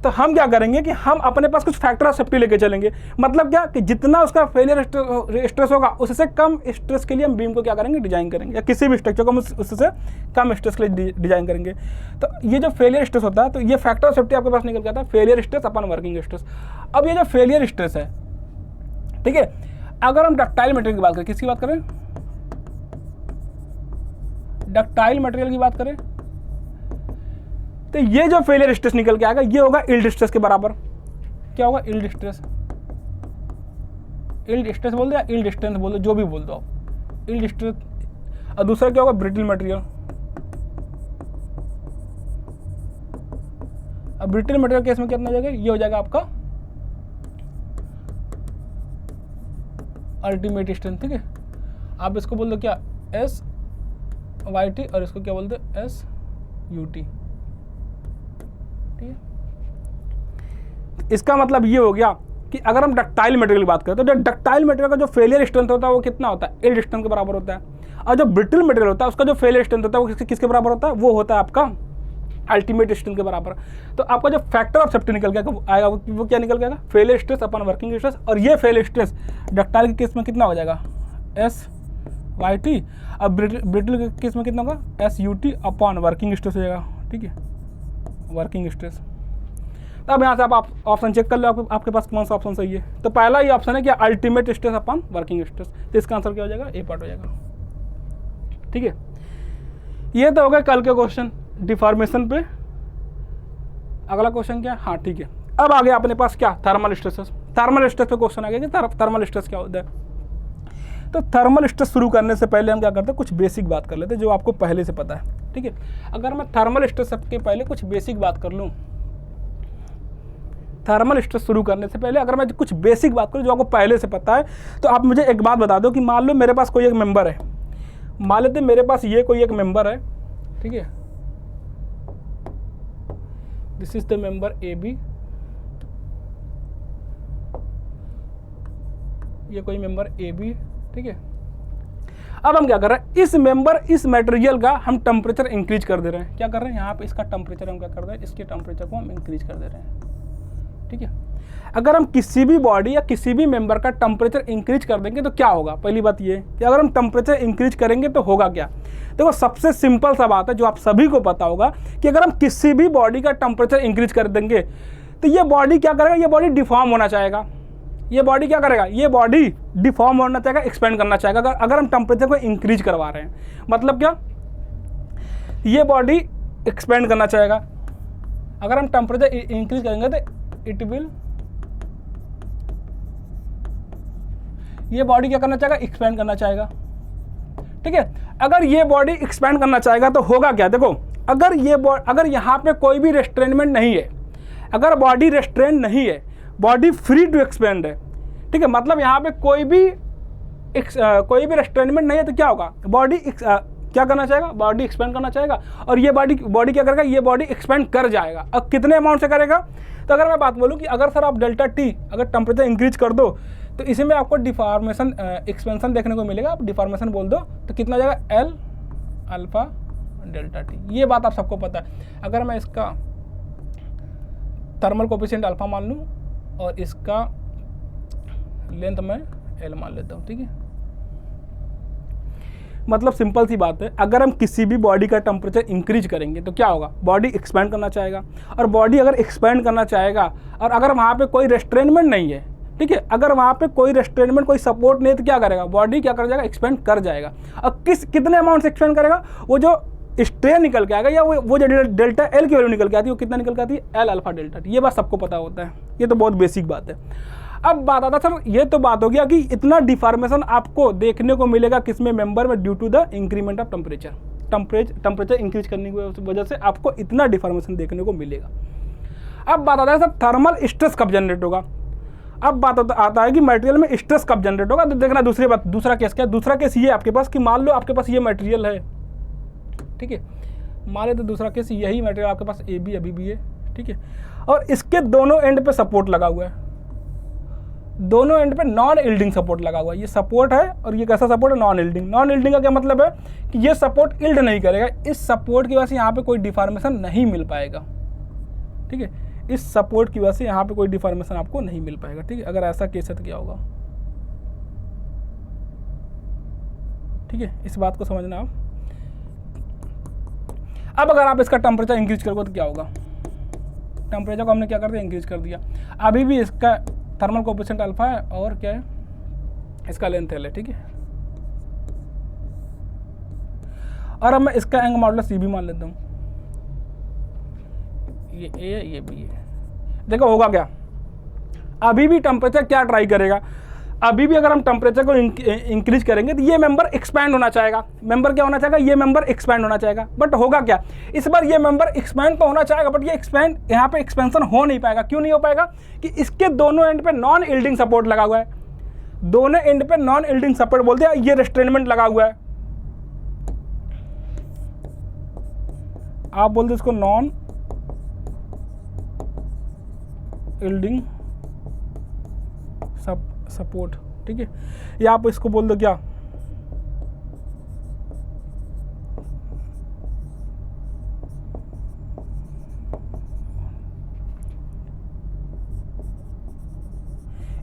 तो हम क्या करेंगे कि हम अपने पास कुछ फैक्टर ऑफ सेफ्टी लेके चलेंगे। मतलब क्या कि जितना उसका फेलियर स्ट्रेस होगा उससे कम स्ट्रेस के लिए हम बीम को क्या करेंगे, डिजाइन करेंगे, या किसी भी स्ट्रक्चर को हम उससे कम स्ट्रेस के लिए डिजाइन करेंगे। तो ये जो फेलियर स्ट्रेस होता है, तो ये फैक्टर ऑफ सेफ्टी आपके पास निकल के आता है, फेलियर स्ट्रेस अपन वर्किंग स्ट्रेस। अब ये जो फेलियर स्ट्रेस है, ठीक है, अगर हम डक्टाइल मटेरियल की बात करें, किसकी बात करें, डक्टाइल मटेरियल की बात करें, तो ये जो फेलियर स्ट्रेस निकल के आएगा ये होगा यील्ड स्ट्रेस के बराबर। क्या होगा, यील्ड स्ट्रेस बोल दो या यील्ड स्ट्रेंथ बोल दो, जो भी बोल दो आप, यील्ड स्ट्रेस। और दूसरा क्या होगा, ब्रिटल मटेरियल। अब ब्रिटल मटेरियल केस में कितना हो जाएगा, ये हो जाएगा आपका अल्टीमेट स्ट्रेंथ। ठीक है, आप इसको बोल दो क्या, SYT, और इसको क्या बोलते हैं, SUT। ठीक है, इसका मतलब ये हो गया कि अगर हम डक्टाइल मटेरियल की बात करें तो जो डक्टाइल मटेरियल का जो फेलियर स्ट्रेंथ होता है वो कितना होता है, यील्ड स्ट्रेंथ के बराबर होता है। और जो ब्रिटल मटेरियल होता है उसका जो फेलियर स्ट्रेंथ होता है वो किसके बराबर होता है, वो होता है आपका अल्टीमेट स्ट्रेंथ के बराबर। तो आपका जो फैक्टर ऑफ सेफ्टी निकल के आएगा वो क्या निकल गया, फेलियर स्ट्रेस अपन वर्किंग स्ट्रेस। और ये फेलियर स्ट्रेस डक्टाइल के केस में कितना हो जाएगा, SYT। अब ब्रिटल के केस में कितना होगा, SUT अपॉन वर्किंग स्ट्रेस हो जाएगा। ठीक है, वर्किंग स्ट्रेस। अब यहाँ से आप ऑप्शन चेक कर लो आपके पास कौन सा ऑप्शन सही है। तो पहला ही ऑप्शन है कि ultimate stress upon working stress. तो इसका आंसर क्या हो जाएगा, ए पार्ट हो जाएगा। ठीक है, ये तो हो गया कल के क्वेश्चन डिफॉर्मेशन पे। अगला क्वेश्चन क्या है, हाँ ठीक है, अब आ गया अपने पास क्या, थर्मल स्ट्रेसेस। थर्मल स्ट्रेस पे क्वेश्चन आ गया कि थर्मल स्ट्रेस क्या होता है। तो थर्मल स्ट्रेस शुरू करने से पहले हम क्या करते हैं, कुछ बेसिक बात कर लेते हैं जो आपको पहले से पता है। ठीक है, अगर मैं थर्मल स्ट्रेस के पहले कुछ बेसिक बात कर लूँ, थर्मल स्ट्रेस शुरू करने से पहले अगर मैं कुछ बेसिक बात करूँ जो आपको पहले से पता है, तो आप मुझे एक बात बता दो कि मान लो मेरे पास कोई एक मेंबर है, मान लेते मेरे पास ये कोई एक मेंबर है। ठीक है, this is the member AB, ये कोई मेंबर AB। ठीक है, अब हम क्या कर रहे हैं, इस मटेरियल का हम टेम्परेचर इंक्रीज कर दे रहे हैं। क्या कर रहे हैं, यहाँ पे इसका टेम्परेचर हम क्या कर रहे हैं, इसके टेम्परेचर को हम इंक्रीज कर दे रहे हैं। ठीक है, अगर हम किसी भी बॉडी या किसी भी मेंबर का टेम्परेचर इंक्रीज कर देंगे तो क्या होगा। पहली बात ये कि अगर हम टेम्परेचर इंक्रीज करेंगे तो होगा क्या। देखो सबसे सिंपल सा बात है जो आप सभी को पता होगा कि अगर हम किसी भी बॉडी का टेम्परेचर इंक्रीज कर देंगे तो ये बॉडी क्या करेगा, ये बॉडी डिफॉर्म होना चाहेगा। ये बॉडी क्या करेगा, ये बॉडी डिफॉर्म होना चाहेगा, एक्सपेंड करना चाहेगा अगर हम टेम्परेचर को इंक्रीज करवा रहे हैं। मतलब क्या, ये बॉडी एक्सपेंड करना चाहेगा। अगर हम टेम्परेचर इंक्रीज करेंगे तो इट विल, ये बॉडी क्या करना चाहेगा, एक्सपेंड करना चाहेगा। ठीक है, अगर ये बॉडी एक्सपेंड करना चाहेगा तो होगा क्या। देखो अगर यहाँ पे कोई भी रेस्ट्रेनमेंट नहीं है, अगर बॉडी रेस्ट्रेन नहीं है, बॉडी फ्री टू एक्सपेंड है, ठीक है, मतलब यहाँ पे कोई भी रेस्ट्रेनमेंट नहीं है तो क्या होगा, बॉडी क्या करना चाहेगा, बॉडी एक्सपेंड करना चाहेगा। और ये बॉडी क्या करेगा, ये बॉडी एक्सपेंड कर जाएगा। अब कितने अमाउंट से करेगा, तो अगर मैं बात बोलूँ कि अगर सर आप डेल्टा टी अगर टेम्परेचर इंक्रीज कर दो तो इसमें आपको डिफॉर्मेशन एक्सपेंशन देखने को मिलेगा। आप डिफॉर्मेशन बोल दो तो कितना हो जाएगा, एल अल्फा डेल्टा टी। ये बात आप सबको पता है। अगर मैं इसका थर्मल कोफिशिएंट अल्फा मान लूँ और इसका लेंथ मैं एल मान लेता हूँ, ठीक है। मतलब सिंपल सी बात है, अगर हम किसी भी बॉडी का टेम्परेचर इंक्रीज करेंगे तो क्या होगा, बॉडी एक्सपेंड करना चाहेगा। और बॉडी अगर एक्सपेंड करना चाहेगा और अगर वहाँ पे कोई रेस्ट्रेनमेंट नहीं है, ठीक है, अगर वहाँ पे कोई रेस्ट्रेनमेंट कोई सपोर्ट नहीं है तो क्या करेगा, बॉडी क्या कर जाएगा, एक्सपेंड कर जाएगा। और कितने अमाउंट से एक्सपेंड करेगा, वो जो स्ट्रेन निकल के आएगा या वो जो डेल्टा एल की वैल्यू निकल के आती है वो कितना निकल के आती है, एल अल्फा डेल्टा टी। ये बात सबको पता होता है, ये तो बहुत बेसिक बात है। अब बात आता सर, ये तो बात हो गया कि इतना डिफॉर्मेशन आपको देखने को मिलेगा किसमें, मेंबर में, due to the increment of temperature increase करने की वजह से आपको इतना डिफॉर्मेशन देखने को मिलेगा। अब बात आता है सर थर्मल स्ट्रेस कब जनरेट होगा। अब बात आता है कि मटेरियल में स्ट्रेस कब जनरेट होगा। तो देखना दूसरा केस क्या है। दूसरा केस ये आपके पास कि मान लो आपके पास ये मटेरियल है, ठीक है, मान ले तो दूसरा केस यही मटेरियल आपके पास ए बी अभी भी है, ठीक है, और इसके दोनों एंड पे सपोर्ट लगा हुआ है, दोनों एंड पे नॉन इल्डिंग सपोर्ट लगा हुआ है। ये सपोर्ट है और ये कैसा सपोर्ट है, नॉन इल्डिंग। नॉन इल्डिंग का क्या मतलब है कि ये सपोर्ट इल्ड नहीं करेगा, इस सपोर्ट की वजह से यहाँ पे कोई डिफॉर्मेशन नहीं मिल पाएगा, ठीक है, इस सपोर्ट की वजह से यहाँ पे कोई डिफॉर्मेशन आपको नहीं मिल पाएगा, ठीक है। अगर ऐसा केस है तो क्या होगा, ठीक है, इस बात को समझना आप। अब अगर आप इसका टेम्परेचर इंक्रीज करोगे तो क्या होगा, टेम्परेचर को हमने क्या कर दिया, इंक्रीज कर दिया। अभी भी इसका थर्मल कोफिशिएंट अल्फा है और क्या है, इसका लेंथ एल है, ठीक है। और अब मैं इसका एंगल मॉडुलस सी भी मान लेता हूँ, ये ए है ये बी है। देखो होगा क्या, अभी भी टेम्परेचर क्या ट्राई करेगा, अभी भी अगर हम टेम्परेचर को इंक्रीज करेंगे तो ये मेंबर एक्सपैंड होना चाहेगा। मेंबर क्या होना चाहेगा, ये मेंबर एक्सपैंड होना चाहेगा। बट होगा क्या, इस बार ये मेंबर एक्सपैंड तो होना चाहेगा बट ये एक्सपैंड यहाँ पे एक्सपेंशन हो नहीं पाएगा। क्यों नहीं हो पाएगा कि इसके दोनों एंड पे नॉन इल्डिंग सपोर्ट लगा हुआ है, दोनों एंड पे नॉन इल्डिंग सपोर्ट बोलते हैं, ये रेस्ट्रेनमेंट लगा हुआ है। आप बोलते इसको नॉन इल्डिंग सपोर्ट, ठीक है, या आप इसको बोल दो क्या,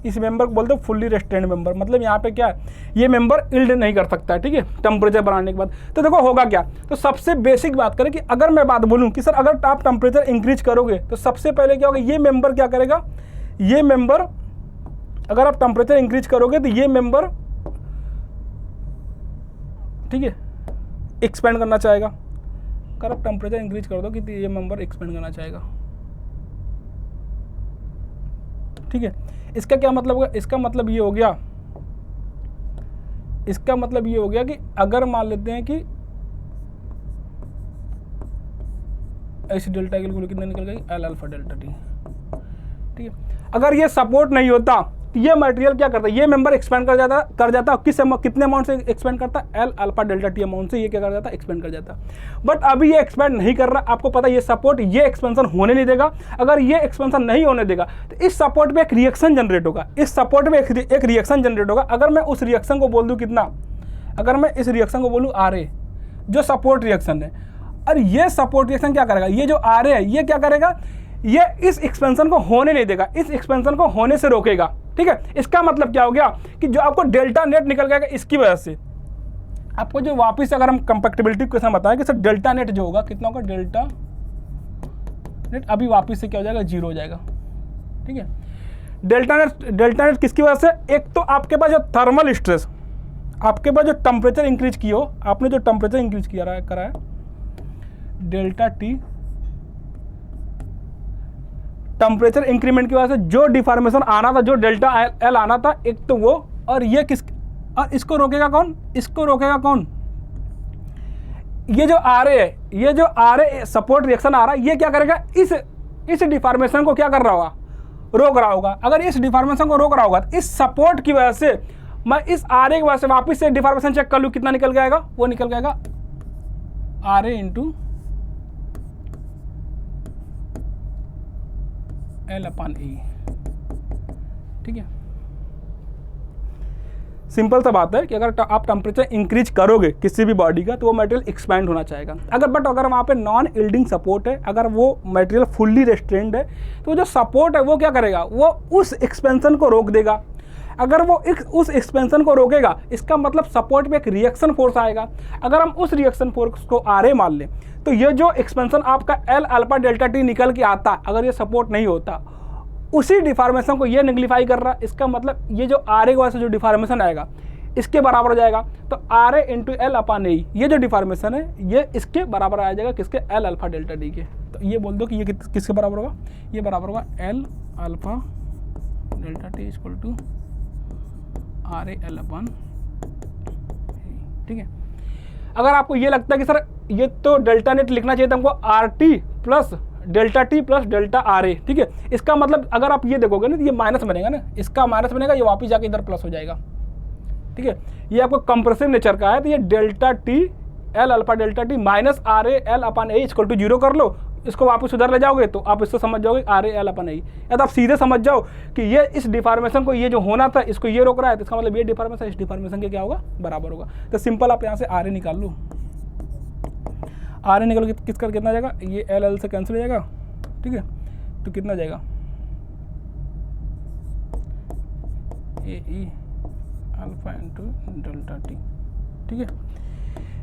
इस मेंबर को बोलते हो फुल्ली रेस्ट्रेंड मेंबर। मतलब यहाँ पे क्या है, ये मेंबर इल्ड नहीं कर सकता है, ठीक है, टेम्परेचर बढ़ाने के बाद। तो देखो होगा क्या, तो सबसे बेसिक बात करें कि अगर मैं बात बोलूँ कि सर अगर आप टेम्परेचर इंक्रीज करोगे तो सबसे पहले क्या होगा, ये मेंबर क्या करेगा, ये मेंबर अगर आप टेम्परेचर इंक्रीज करोगे तो ये मेंबर, ठीक है, एक्सपेंड करना चाहेगा। अगर आप टेम्परेचर इंक्रीज कर दो कि तो ये मेंबर एक्सपेंड करना चाहेगा, ठीक है। इसका क्या मतलब होगा, इसका मतलब ये हो गया, इसका मतलब ये हो गया कि अगर मान लेते हैं कि ऐसी डेल्टा की कितना निकल गई, एल अल्फा डेल्टा टी, ठीक है। अगर ये सपोर्ट नहीं होता तो ये मटेरियल क्या करता है, ये मेंबर एक्सपेंड कर जाता कितने अमाउंट से एक्सपेंड करता है, L alpha delta T amount से ये क्या कर जाता है, एक्सपेंड कर जाता। बट अभी ये एक्सपेंड नहीं कर रहा, आपको पता है ये सपोर्ट ये एक्सपेंशन होने नहीं देगा। अगर ये एक्सपेंशन नहीं होने देगा तो इस सपोर्ट पे एक रिएक्शन जनरेट होगा, इस सपोर्ट में एक रिएक्शन जनरेट होगा। अगर मैं उस रिएक्शन को बोल दूँ कितना, अगर मैं इस रिएक्शन को बोलूँ आर ए, जो सपोर्ट रिएक्शन है, और ये सपोर्ट रिएक्शन क्या करेगा, ये जो आर ए है ये क्या करेगा, ये इस एक्सपेंशन को होने नहीं देगा, इस एक्सपेंशन को होने से रोकेगा। ठीक है, इसका मतलब क्या हो गया कि जो आपको डेल्टा नेट निकल गया इसकी वजह से आपको जो वापस अगर हम कंपैटिबिलिटी क्वेश्चन बताएं कि सर डेल्टा नेट जो होगा कितना होगा, डेल्टा नेट अभी वापस से क्या हो जाएगा, 0 हो जाएगा। ठीक है, डेल्टा नेट किसकी वजह से, एक तो आपके पास जो थर्मल स्ट्रेस, आपके पास जो टेम्परेचर इंक्रीज की हो, आपने जो टेम्परेचर इंक्रीज करा है डेल्टा टी, टेम्परेचर इंक्रीमेंट की वजह से जो डिफॉर्मेशन आना था, जो डेल्टा एल आना था, एक तो वो, और ये और इसको रोकेगा कौन, इसको रोकेगा कौन, ये जो आरए है, ये जो आरए सपोर्ट रिएक्शन आ रहा है, ये क्या करेगा, इस डिफॉर्मेशन को क्या कर रहा होगा, रोक रहा होगा। अगर इस डिफॉर्मेशन को रोक रहा होगा तो इस सपोर्ट की वजह से मैं इस आरए की वजह से वापस से डिफॉर्मेशन चेक कर लूँ, कितना निकल जाएगा, वो निकल जाएगा RA into L upon E. ठीक है, सिंपल सा बात है कि अगर आप टेम्परेचर इंक्रीज करोगे किसी भी बॉडी का तो वो मटेरियल एक्सपैंड होना चाहेगा। अगर वहाँ पे नॉन यील्डिंग सपोर्ट है, अगर वो मटेरियल फुल्ली रेस्ट्रेंड है, तो जो सपोर्ट है वो क्या करेगा, वो उस एक्सपेंशन को रोक देगा। अगर वो उस एक्सपेंशन को रोकेगा, इसका मतलब सपोर्ट में एक रिएक्शन फोर्स आएगा। अगर हम उस रिएक्शन फोर्स को आरए मान लें तो ये जो एक्सपेंशन आपका एल अल्फा डेल्टा टी निकल के आता, अगर ये सपोर्ट नहीं होता, उसी डिफॉर्मेशन को ये निगलिफाई कर रहा, इसका मतलब ये जो आरए की वजह से जो डिफॉर्मेशन आएगा इसके बराबर हो जाएगा। तो आरए इंटू एल अपॉन ए, ये जो डिफॉर्मेशन है ये इसके बराबर आ जाएगा, किसके, एल अल्फा डेल्टा डी के। तो ये बोल दो कि ये किसके बराबर होगा, ये बराबर होगा L alpha delta T equal to R A L upon. ठीक है, अगर आपको ये लगता है कि सर ये तो डेल्टा नेट लिखना चाहिए था हमको R T plus delta T plus delta R A, ठीक है, इसका मतलब अगर आप ये देखोगे ना तो ये माइनस बनेगा ना, इसका माइनस बनेगा, ये वापस जाके इधर प्लस हो जाएगा। ठीक है, ये आपको कंप्रेसिव नेचर का है, तो ये delta T L alpha delta T minus R A L upon A equal to 0 कर लो, इसको वापस उधर ले जाओगे तो आप इससे समझ जाओगे आर ए एल अपॉन ए, या तो आप सीधे समझ जाओ कि ये इस डिफॉर्मेशन को, ये जो होना था इसको ये रोक रहा है, तो इसका मतलब ये डिफॉर्मेशन इस डिफॉर्मेशन के क्या होगा, बराबर होगा। तो सिंपल आप यहाँ से आर ए निकाल लो, आर ए निकल के किसका कितना जाएगा, ये एल एल से कैंसिल हो जाएगा। ठीक है, तो कितना जाएगा, ए ई अल्फा इंटू डेल्टा टी। ठीक है,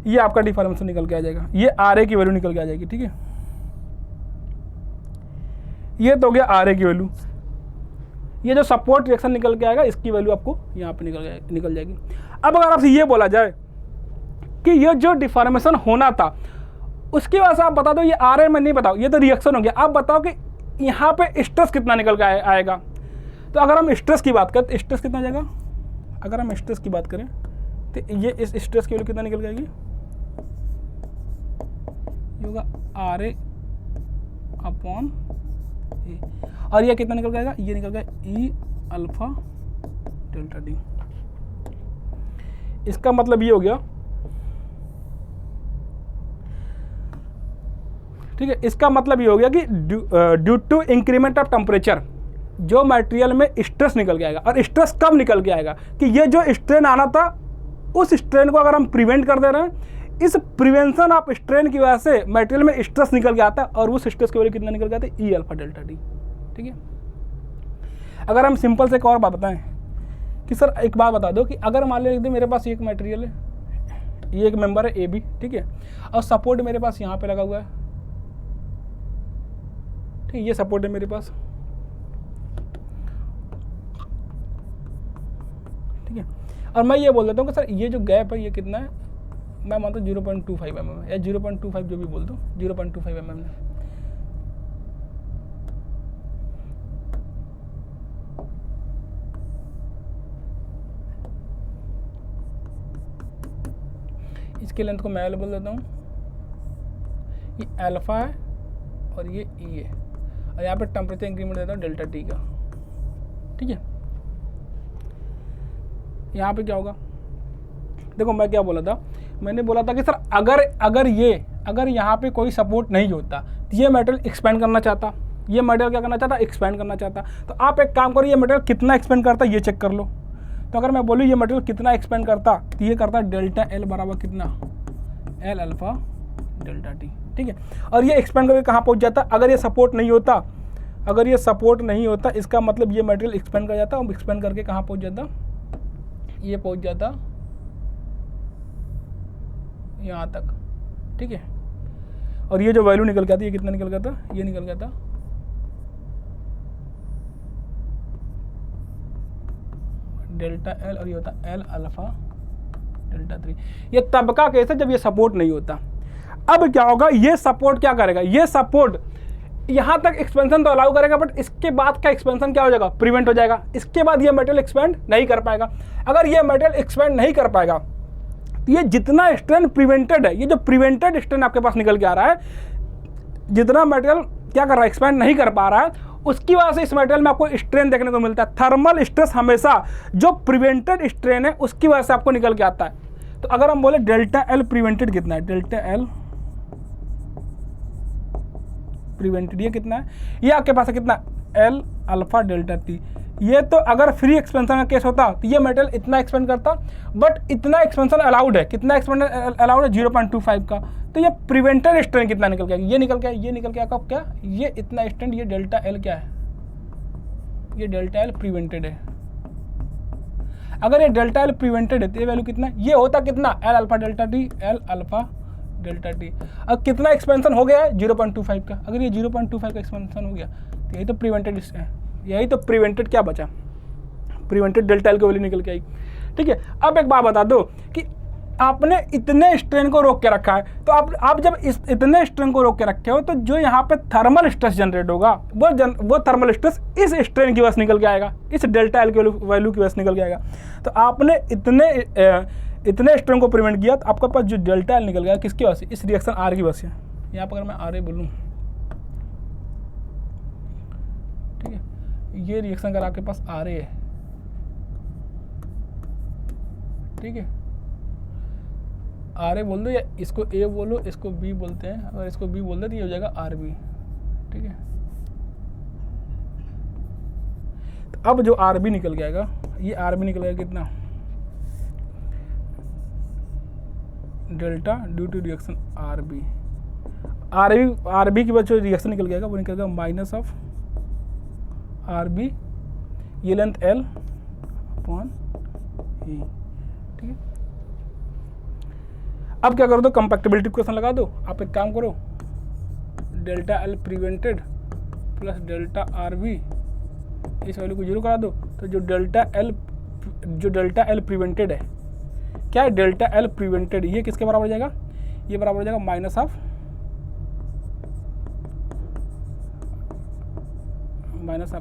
ये आपका डिफॉर्मेशन निकल के आ जाएगा, ये आर ए की वैल्यू निकल के आ जाएगी। ठीक है, ये तो हो गया आर ए की वैल्यू। ये जो सपोर्ट रिएक्शन निकल के आएगा इसकी वैल्यू आपको यहाँ पे निकल जाएगी। अब अगर आपसे ये बोला जाए कि ये जो डिफॉर्मेशन होना था उसकी वजह से आप बता दो, ये आर ए में नहीं बताओ, ये तो रिएक्शन हो गया, आप बताओ कि यहाँ पे स्ट्रेस कितना निकल के आएगा। तो अगर हम स्ट्रेस की बात करें तो स्ट्रेस कितना जाएगा, अगर हम स्ट्रेस की बात करें तो ये इस स्ट्रेस की वैल्यू कितना निकल जाएगी, ये होगा आर ए अपॉन ए, और ये कितना निकल जाएगा, ये निकल गया ई अल्फा डेल्टा डी। इसका मतलब ये हो गया, ठीक है, इसका मतलब ये हो गया कि due to increment of temperature जो मटेरियल में स्ट्रेस निकल के आएगा। और स्ट्रेस कब निकल के आएगा कि ये जो स्ट्रेन आना था उस स्ट्रेन को अगर हम प्रिवेंट कर दे रहे हैं, इस प्रिवेंशन ऑफ स्ट्रेन की वजह से मटेरियल में स्ट्रेस निकल के आता है, और उस स्ट्रेस की वजह कितना निकल के आता है, ई अल्फा डेल्टा डी। ठीक है, अगर हम सिंपल से एक और बात बताएं कि सर एक बात बता दो कि अगर मान लीजिए मेरे पास एक मटेरियल है, ये एक मेंबर है ए बी, ठीक है, और सपोर्ट मेरे पास यहाँ पे लगा हुआ है, ठीक है, ये सपोर्ट है मेरे पास, ठीक है, और मैं ये बोल देता हूँ कि सर ये जो गैप है ये कितना है, मैं मानता हूँ 0.25 mm है, या 0.25 जो भी बोल दो, 0.25 mm है। इसके लेंथ को मैं बोल देता हूँ, ये अल्फा है और ये ई है, और यहाँ पे टेम्परेचर इंक्रीमेंट देता हूँ डेल्टा टी का। ठीक है, यहाँ पे क्या होगा, देखो मैं क्या बोला था, मैंने बोला था कि सर अगर यहाँ पे कोई सपोर्ट नहीं होता तो ये मेटेरियल एक्सपेंड करना चाहता, ये मेटेरियल क्या करना चाहता, एक्सपेंड करना चाहता। तो आप एक काम करो, ये मेटेरियल कितना एक्सपेंड करता है ये चेक कर लो। तो अगर मैं बोलूँ ये मटेरियल कितना एक्सपेंड करता, तो ये करता डेल्टा एल बराबर कितना, एल अल्फा डेल्टा टी। ठीक है, और ये एक्सपेंड करके कहाँ पहुँच जाता, अगर ये सपोर्ट नहीं होता अगर ये सपोर्ट नहीं होता इसका मतलब ये मटेरियल एक्सपेंड कर जाता, एक्सपेंड करके कहाँ पहुँच जाता, ये पहुँच जाता यहाँ तक, ठीक है। और ये जो वैल्यू निकल के आती है, ये कितना निकल गया था, ये निकल गया था डेल्टा एल, और ये होता एल अल्फा डेल्टा 3। ये तब का केस है जब ये सपोर्ट नहीं होता। अब क्या होगा, ये सपोर्ट क्या करेगा, ये सपोर्ट यहाँ तक एक्सपेंशन तो अलाउ करेगा, बट इसके बाद का एक्सपेंशन क्या हो जाएगा, प्रिवेंट हो जाएगा। इसके बाद ये मेटेरियल एक्सपेंड नहीं कर पाएगा। अगर ये मेटेरियल एक्सपेंड नहीं कर पाएगा तो ये जितना स्ट्रेन प्रिवेंटेड है, ये जो प्रिवेंटेड स्ट्रेन आपके पास निकल के आ रहा है, जितना मटेरियल क्या कर रहा है, एक्सपेंड नहीं कर पा रहा है, उसकी वजह से इस मटेरियल में आपको स्ट्रेन देखने को मिलता है। थर्मल स्ट्रेस हमेशा जो प्रिवेंटेड स्ट्रेन है उसकी वजह से आपको निकल के आता है। तो अगर हम बोले डेल्टा एल प्रिवेंटेड कितना है, डेल्टा एल प्रिवेंटेड ये कितना है, ये आपके पास है कितना, एल अल्फा डेल्टा टी। ये तो अगर फ्री एक्सपेंशन का केस होता तो ये मेटेरियल इतना एक्सपेंड करता, बट इतना एक्सपेंशन अलाउड है। कितना एक्सपेंशन अलाउड है, 0.25 का। तो ये प्रिवेंटेड स्ट्रेन कितना निकल गया, ये निकल गया, ये निकल गया कब, क्या ये इतना स्ट्रेन, ये डेल्टा एल क्या है, ये डेल्टा एल प्रिवेंटेड है। अगर ये डेल्टा एल प्रिवेंटेड है तो ये वैल्यू कितना, ये होता कितना, L alpha delta T, L alpha delta T. अब कितना एक्सपेंशन हो गया है, 0.25 का। अगर ये 0.25 का एक्सपेंशन हो गया तो यही तो प्रिवेंटेड है, यही तो प्रिवेंटेड क्या बचा, प्रिवेंटेड डेल्टा एल की वैल्यू निकल के आई, ठीक है। अब एक बात बता दो कि आपने इतने स्ट्रेन को रोक के रखा है, तो आप जब इतने स्ट्रेन को रोक के रखे हो तो जो यहाँ पे थर्मल स्ट्रेस जनरेट होगा वो थर्मल स्ट्रेस इस स्ट्रेन की वजह से निकल के आएगा, इस डेल्टा एल की वैल्यू की वजह से निकल के आएगा। तो आपने इतने स्ट्रेन को प्रिवेंट किया तो आपके पास जो डेल्टा एल निकल गया किसकी वजह से, इस रिएक्शन आर की वजह से। यहाँ पर अगर मैं आर ए बोलूँ, ठीक है, ये रिएक्शन अगर आपके पास आर ए है, ठीक है, आर ए बोल दो या इसको ए बोलो, इसको बी बोलते हैं, अगर इसको बी बोल दे तो ये हो जाएगा आर बी, ठीक है। तो अब जो आर बी निकल जाएगा, ये आर बी निकल जाएगा कितना, delta due to reaction R B. R B की वजह से रिएक्शन निकल जाएगा, वो निकल जाएगा माइनस ऑफ आर बी, ये लेंथ एल अपॉन ई, ठीक है। अब क्या करो, तो कंपैक्टिबिलिटी क्वेश्चन लगा दो। आप एक काम करो, delta L prevented plus delta R B, इस वैल्यू को 0 करा दो। तो जो डेल्टा एल प्रिवेंटेड है, क्या है, डेल्टा एल प्रिवेंटेड, ये किसके बराबर हो जाएगा, ये बराबर हो जाएगा माइनस ऑफ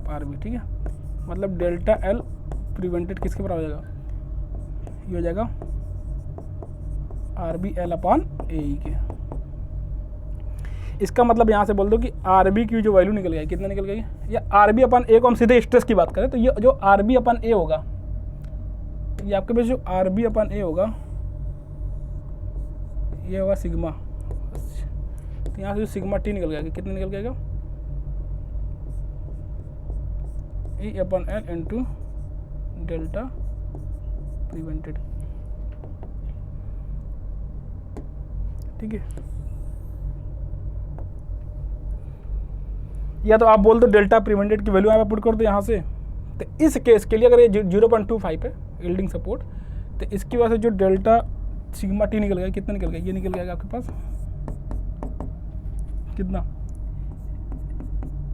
आर बी, ठीक है। मतलब डेल्टा एल प्रिवेंटेड किसके बराबर हो जाएगा, ये हो जाएगा आर बी एल अपॉन ए के। इसका मतलब यहाँ से बोल दो कि आर बी की जो वैल्यू निकल गई, कितना निकल गई, या आर बी अपन ए को हम सीधे स्ट्रेस की बात करें तो ये जो आर बी अपन ए होगा, ये आपके पास जो आर बी अपन ए होगा, ये होगा सिग्मा। तो यहाँ से जो सिग्मा टी निकल गया, कितना निकल जाएगा, ए अपन एल इंटू डेल्टा प्रिवेंटेड, ठीक है। या तो आप बोल दो डेल्टा प्रिवेंटेड की वैल्यू आप पुट कर दो यहाँ से। तो इस केस के लिए अगर ये 0.25 है यील्डिंग सपोर्ट, तो इसकी वजह से जो डेल्टा सिग्मा टी निकल गया, कितना निकल गया, ये निकल जाएगा आपके पास कितना,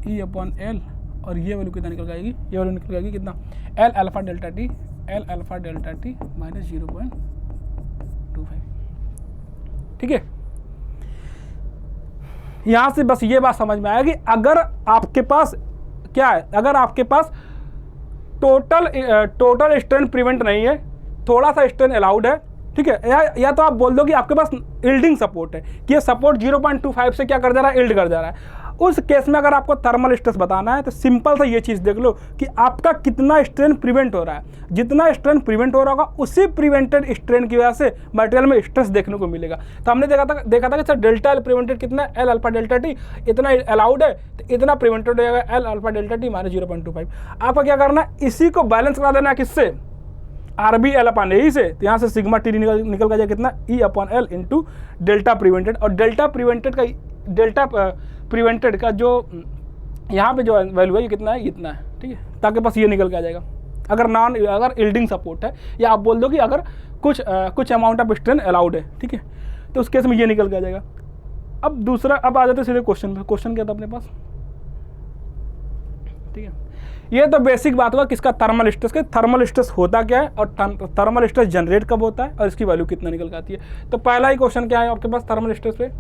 ई अपॉन एल, और ये वैल्यू कितना निकल जाएगी, ये वैल्यू निकल जाएगी कितना, L alpha delta T, L alpha delta T minus 0.25, ठीक है। यहां से बस ये बात समझ में आया कि अगर आपके पास क्या है, अगर आपके पास टोटल स्ट्रेन प्रिवेंट नहीं है, थोड़ा सा स्ट्रेन अलाउड है, ठीक है, या तो आप बोल दो कि आपके पास यील्डिंग सपोर्ट है, कि ये सपोर्ट 0.25 से क्या कर जा रहा है, यील्ड कर जा रहा है। उस केस में अगर आपको थर्मल स्ट्रेस बताना है तो सिंपल सा ये चीज़ देख लो कि आपका कितना स्ट्रेन प्रिवेंट हो रहा है। जितना स्ट्रेन प्रिवेंट हो रहा होगा उसी प्रिवेंटेड स्ट्रेन की वजह से मटेरियल में स्ट्रेस देखने को मिलेगा। तो हमने देखा था कि सर डेल्टा एल प्रिवेंटेड कितना है, एल अल्फा डेल्टा टी, इतना अलाउड है तो इतना प्रिवेंटेड हो जाएगा, L alpha delta T minus 0.25। आपको क्या करना है, इसी को बैलेंस करा देना है, किससे, आर बी एल अपॉन ए से। तो यहाँ से सिग्मा टी निकल गया कितना, ई upon L into delta prevented. और डेल्टा प्रिवेंटेड का जो यहाँ पे जो वैल्यू है ये कितना है, इतना है, ठीक है, ताकि बस ये निकल के आ जाएगा। अगर यील्डिंग सपोर्ट है, या आप बोल दो कि अगर कुछ अमाउंट ऑफ स्ट्रेन अलाउड है, ठीक है, तो उस केस में ये निकल के आ जाएगा। अब आ जाते सीधे क्वेश्चन पे। क्वेश्चन क्या था अपने पास, ठीक है, ये तो बेसिक बात हुआ किसका, थर्मल स्ट्रेस का। थर्मल स्ट्रेस होता क्या है और थर्मल स्ट्रेस जनरेट कब होता है और इसकी वैल्यू कितना निकल के आती है। तो पहला ही क्वेश्चन क्या है आपके पास थर्मल स्ट्रेस पे,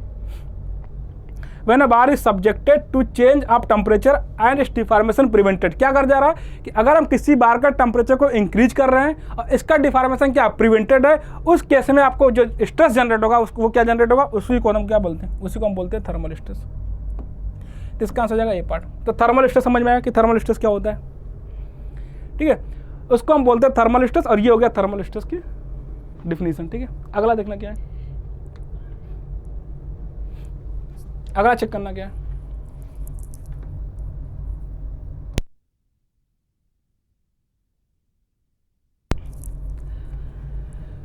when a bar is subjected to change of temperature and its deformation prevented. क्या कर जा रहा है कि अगर हम किसी बार का टेम्परेचर को इंक्रीज कर रहे हैं और इसका डिफॉर्मेशन क्या प्रिवेंटेड है, उस केस में आपको जो स्ट्रेस जनरेट होगा वो क्या जनरेट होगा, उसी को हम क्या बोलते हैं, उसी को हम बोलते हैं थर्मल स्ट्रेस। तो इसका आंसर हो जाएगा ये पार्ट। तो थर्मल स्ट्रेस समझ में आया कि थर्मल स्ट्रेस क्या होता है, ठीक है, उसको हम बोलते हैं थर्मल स्ट्रेस। और ये हो गया थर्मल स्ट्रेस की डिफिनीशन, ठीक है। अगला देखना क्या है, अगला चेक करना क्या है,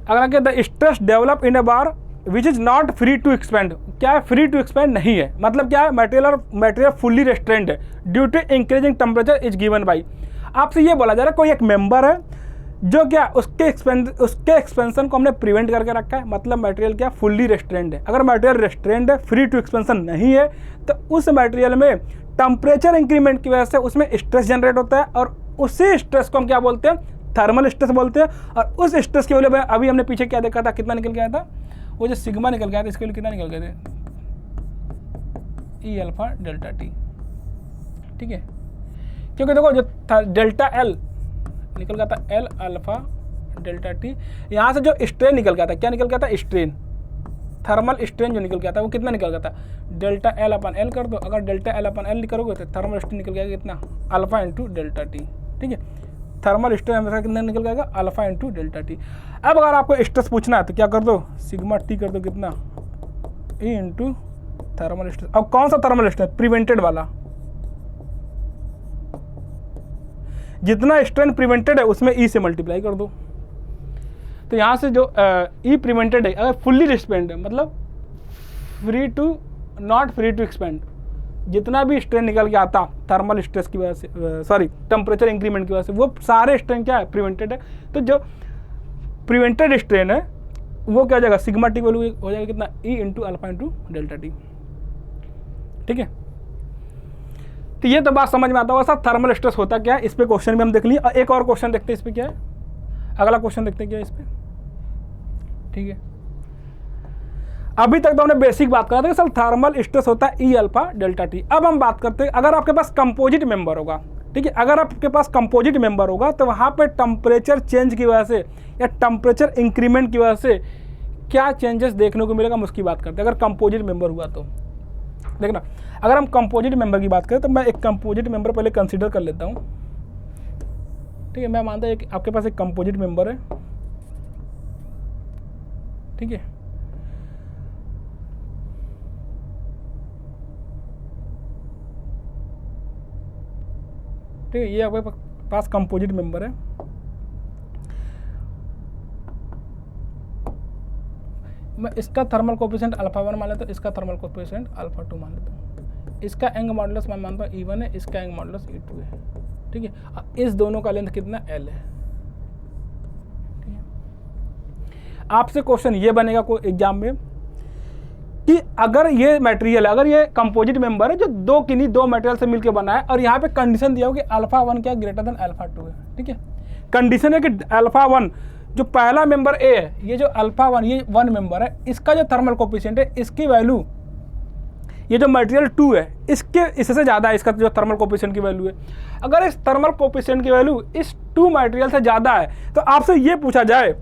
अगला क्या, the stress develop in a bar which is not free to expand. क्या है, फ्री टू एक्सपेंड नहीं है, मतलब क्या है, मटेरियल फुल्ली रेस्ट्रेंड है due to increasing temperature is given by. आपसे ये बोला जा रहा है कोई एक मेंबर है जो क्या उसके एक्सपेंशन को हमने प्रिवेंट करके रखा है, मतलब मटेरियल क्या फुल्ली रेस्ट्रेंड है। अगर मटेरियल रेस्ट्रेंड है, फ्री टू एक्सपेंशन नहीं है, तो उस मटेरियल में टेम्परेचर इंक्रीमेंट की वजह से उसमें स्ट्रेस जनरेट होता है और उसी स्ट्रेस को हम क्या बोलते हैं, थर्मल स्ट्रेस बोलते हैं। और उस स्ट्रेस की वजह से अभी हमने पीछे क्या देखा था, कितना निकल गया था, वो जो सिग्मा निकल गया था, इसके लिए कितना निकल गए थे, ई अल्फा डेल्टा टी, ठीक है, क्योंकि देखो जो डेल्टा एल निकल गया था, एल अल्फा डेल्टा टी, यहाँ से जो स्ट्रेन निकल गया था, क्या निकल गया था, स्ट्रेन, थर्मल स्ट्रेन जो निकल गया था वो कितना निकल गया था, डेल्टा एल अपन एल कर दो। अगर डेल्टा एल अपन एल करोगे तो थर्मल स्ट्रेन निकल गया कितना, अल्फा इंटू डेल्टा टी, ठीक है। थर्मल स्ट्रेन हमेशा कितना निकल जाएगा, अल्फा इंटू डेल्टा टी। अब अगर आपको स्ट्रेस पूछना है तो क्या कर दो, सिग्मा टी कर दो, कितना, ई इंटू थर्मल स्ट्रेस। अब कौन सा थर्मल स्ट्रेस, प्रिवेंटेड वाला, जितना स्ट्रेन प्रिवेंटेड है उसमें ई से मल्टीप्लाई कर दो। तो यहाँ से जो ई प्रिवेंटेड है, अगर फुल्ली रिस्पेंड है, मतलब free to not free to expand, जितना भी स्ट्रेन निकल के आता थर्मल स्ट्रेस की वजह से, सॉरी टेम्परेचर इंक्रीमेंट की वजह से, वो सारे स्ट्रेन क्या है, प्रिवेंटेड है। तो जो प्रिवेंटेड स्ट्रेन है वो क्या हो जाएगा, सिग्मा टी वैल्यू हो जाएगा कितना, E into alpha into delta T, ठीक है। तो ये तो बात समझ में आता होगा सर थर्मल स्ट्रेस होता क्या है, इस पे क्वेश्चन भी हम देख लिए। और एक और क्वेश्चन देखते हैं, इस पे क्या है, अगला क्वेश्चन देखते हैं क्या है इस पे, ठीक है। अभी तक तो हमने बेसिक बात करा था कि सर थर्मल स्ट्रेस होता है ई अल्फा डेल्टा टी। अब हम बात करते हैं अगर आपके पास कंपोजिट मेंबर होगा, ठीक है, अगर आपके पास कंपोजिट मेंबर होगा तो वहाँ पे टेम्परेचर चेंज की वजह से या टेम्परेचर इंक्रीमेंट की वजह से क्या चेंजेस देखने को मिलेगा, हम उसकी बात करते हैं। अगर कंपोजिट मेंबर हुआ तो देखना, अगर हम कंपोजिट मेंबर की बात करें तो मैं एक कंपोजिट मेंबर पहले कंसीडर कर लेता हूँ, ठीक है। मैं मानता हूँ आपके पास एक कंपोजिट मेंबर है, ठीक है, ठीक है, ये आपके पास कंपोजिट मेंबर है। मैं इसका थर्मल कोएफिशिएंट अल्फा 1 मान लेता हूँ, इसका थर्मल कोएफिशिएंट अल्फा 2 मान लेता हूँ। इसका एंग मॉडुलस मैं मानता हूँ E1 है, इसका एंग मॉडुलस E2 है, ठीक है। इस दोनों का लेंथ कितना L है, ठीक है। आपसे क्वेश्चन ये बनेगा कोई एग्जाम में कि अगर ये मटेरियल, अगर ये कंपोजिट मेंबर है जो दो मटेरियल से मिलकर बना है और यहाँ पे कंडीशन दिया हो कि अल्फा 1 क्या ग्रेटर देन अल्फा 2 है, ठीक है। कंडीशन है कि अल्फा 1 जो पहला मेंबर ए है, ये जो अल्फा 1 ये 1 मेंबर है, इसका जो थर्मल कोएफिशिएंट है, इसकी वैल्यू ये जो मटेरियल 2 है इससे ज़्यादा है, इसका जो थर्मल कोएफिशिएंट की वैल्यू है। अगर इस थर्मल कोएफिशिएंट की वैल्यू इस 2 मटेरियल से ज़्यादा है तो आपसे ये पूछा जाए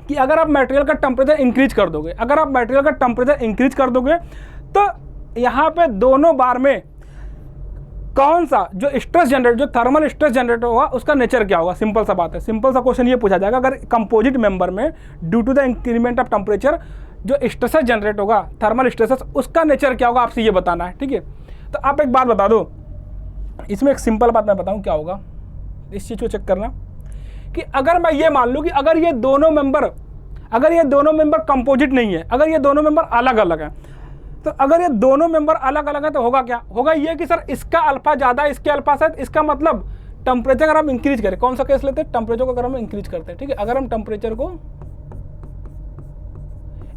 कि अगर आप मटेरियल का टेम्परेचर इंक्रीज कर दोगे, अगर आप मटेरियल का टेम्परेचर इंक्रीज कर दोगे तो यहाँ पे दोनों बार में कौन सा जो स्ट्रेस जनरेट, जो थर्मल स्ट्रेस जनरेट होगा उसका नेचर क्या होगा। सिंपल सा बात है, सिंपल सा क्वेश्चन ये पूछा जाएगा अगर कंपोजिट मेंबर में due to the increment of temperature जो स्ट्रेस जनरेट होगा, थर्मल स्ट्रेसेस, उसका नेचर क्या होगा, आपसे ये बताना है, ठीक है। तो आप एक बात बता दो, इसमें एक सिंपल बात मैं बताऊँ क्या होगा, इस चीज़ को चेक करना कि अगर मैं ये मान लूँ कि अगर ये दोनों मेंबर कंपोजिट नहीं है, अगर ये दोनों मेंबर अलग अलग हैं, तो अगर ये दोनों मेंबर अलग अलग है तो होगा क्या, होगा ये कि सर इसका अल्फा ज़्यादा है, इसके अल्फा शायद, इसका मतलब टेम्परेचर अगर हम इंक्रीज करें, कौन सा केस लेते हैं, टेम्परेचर को अगर हम इंक्रीज करते हैं, ठीक है, अगर हम टेम्परेचर को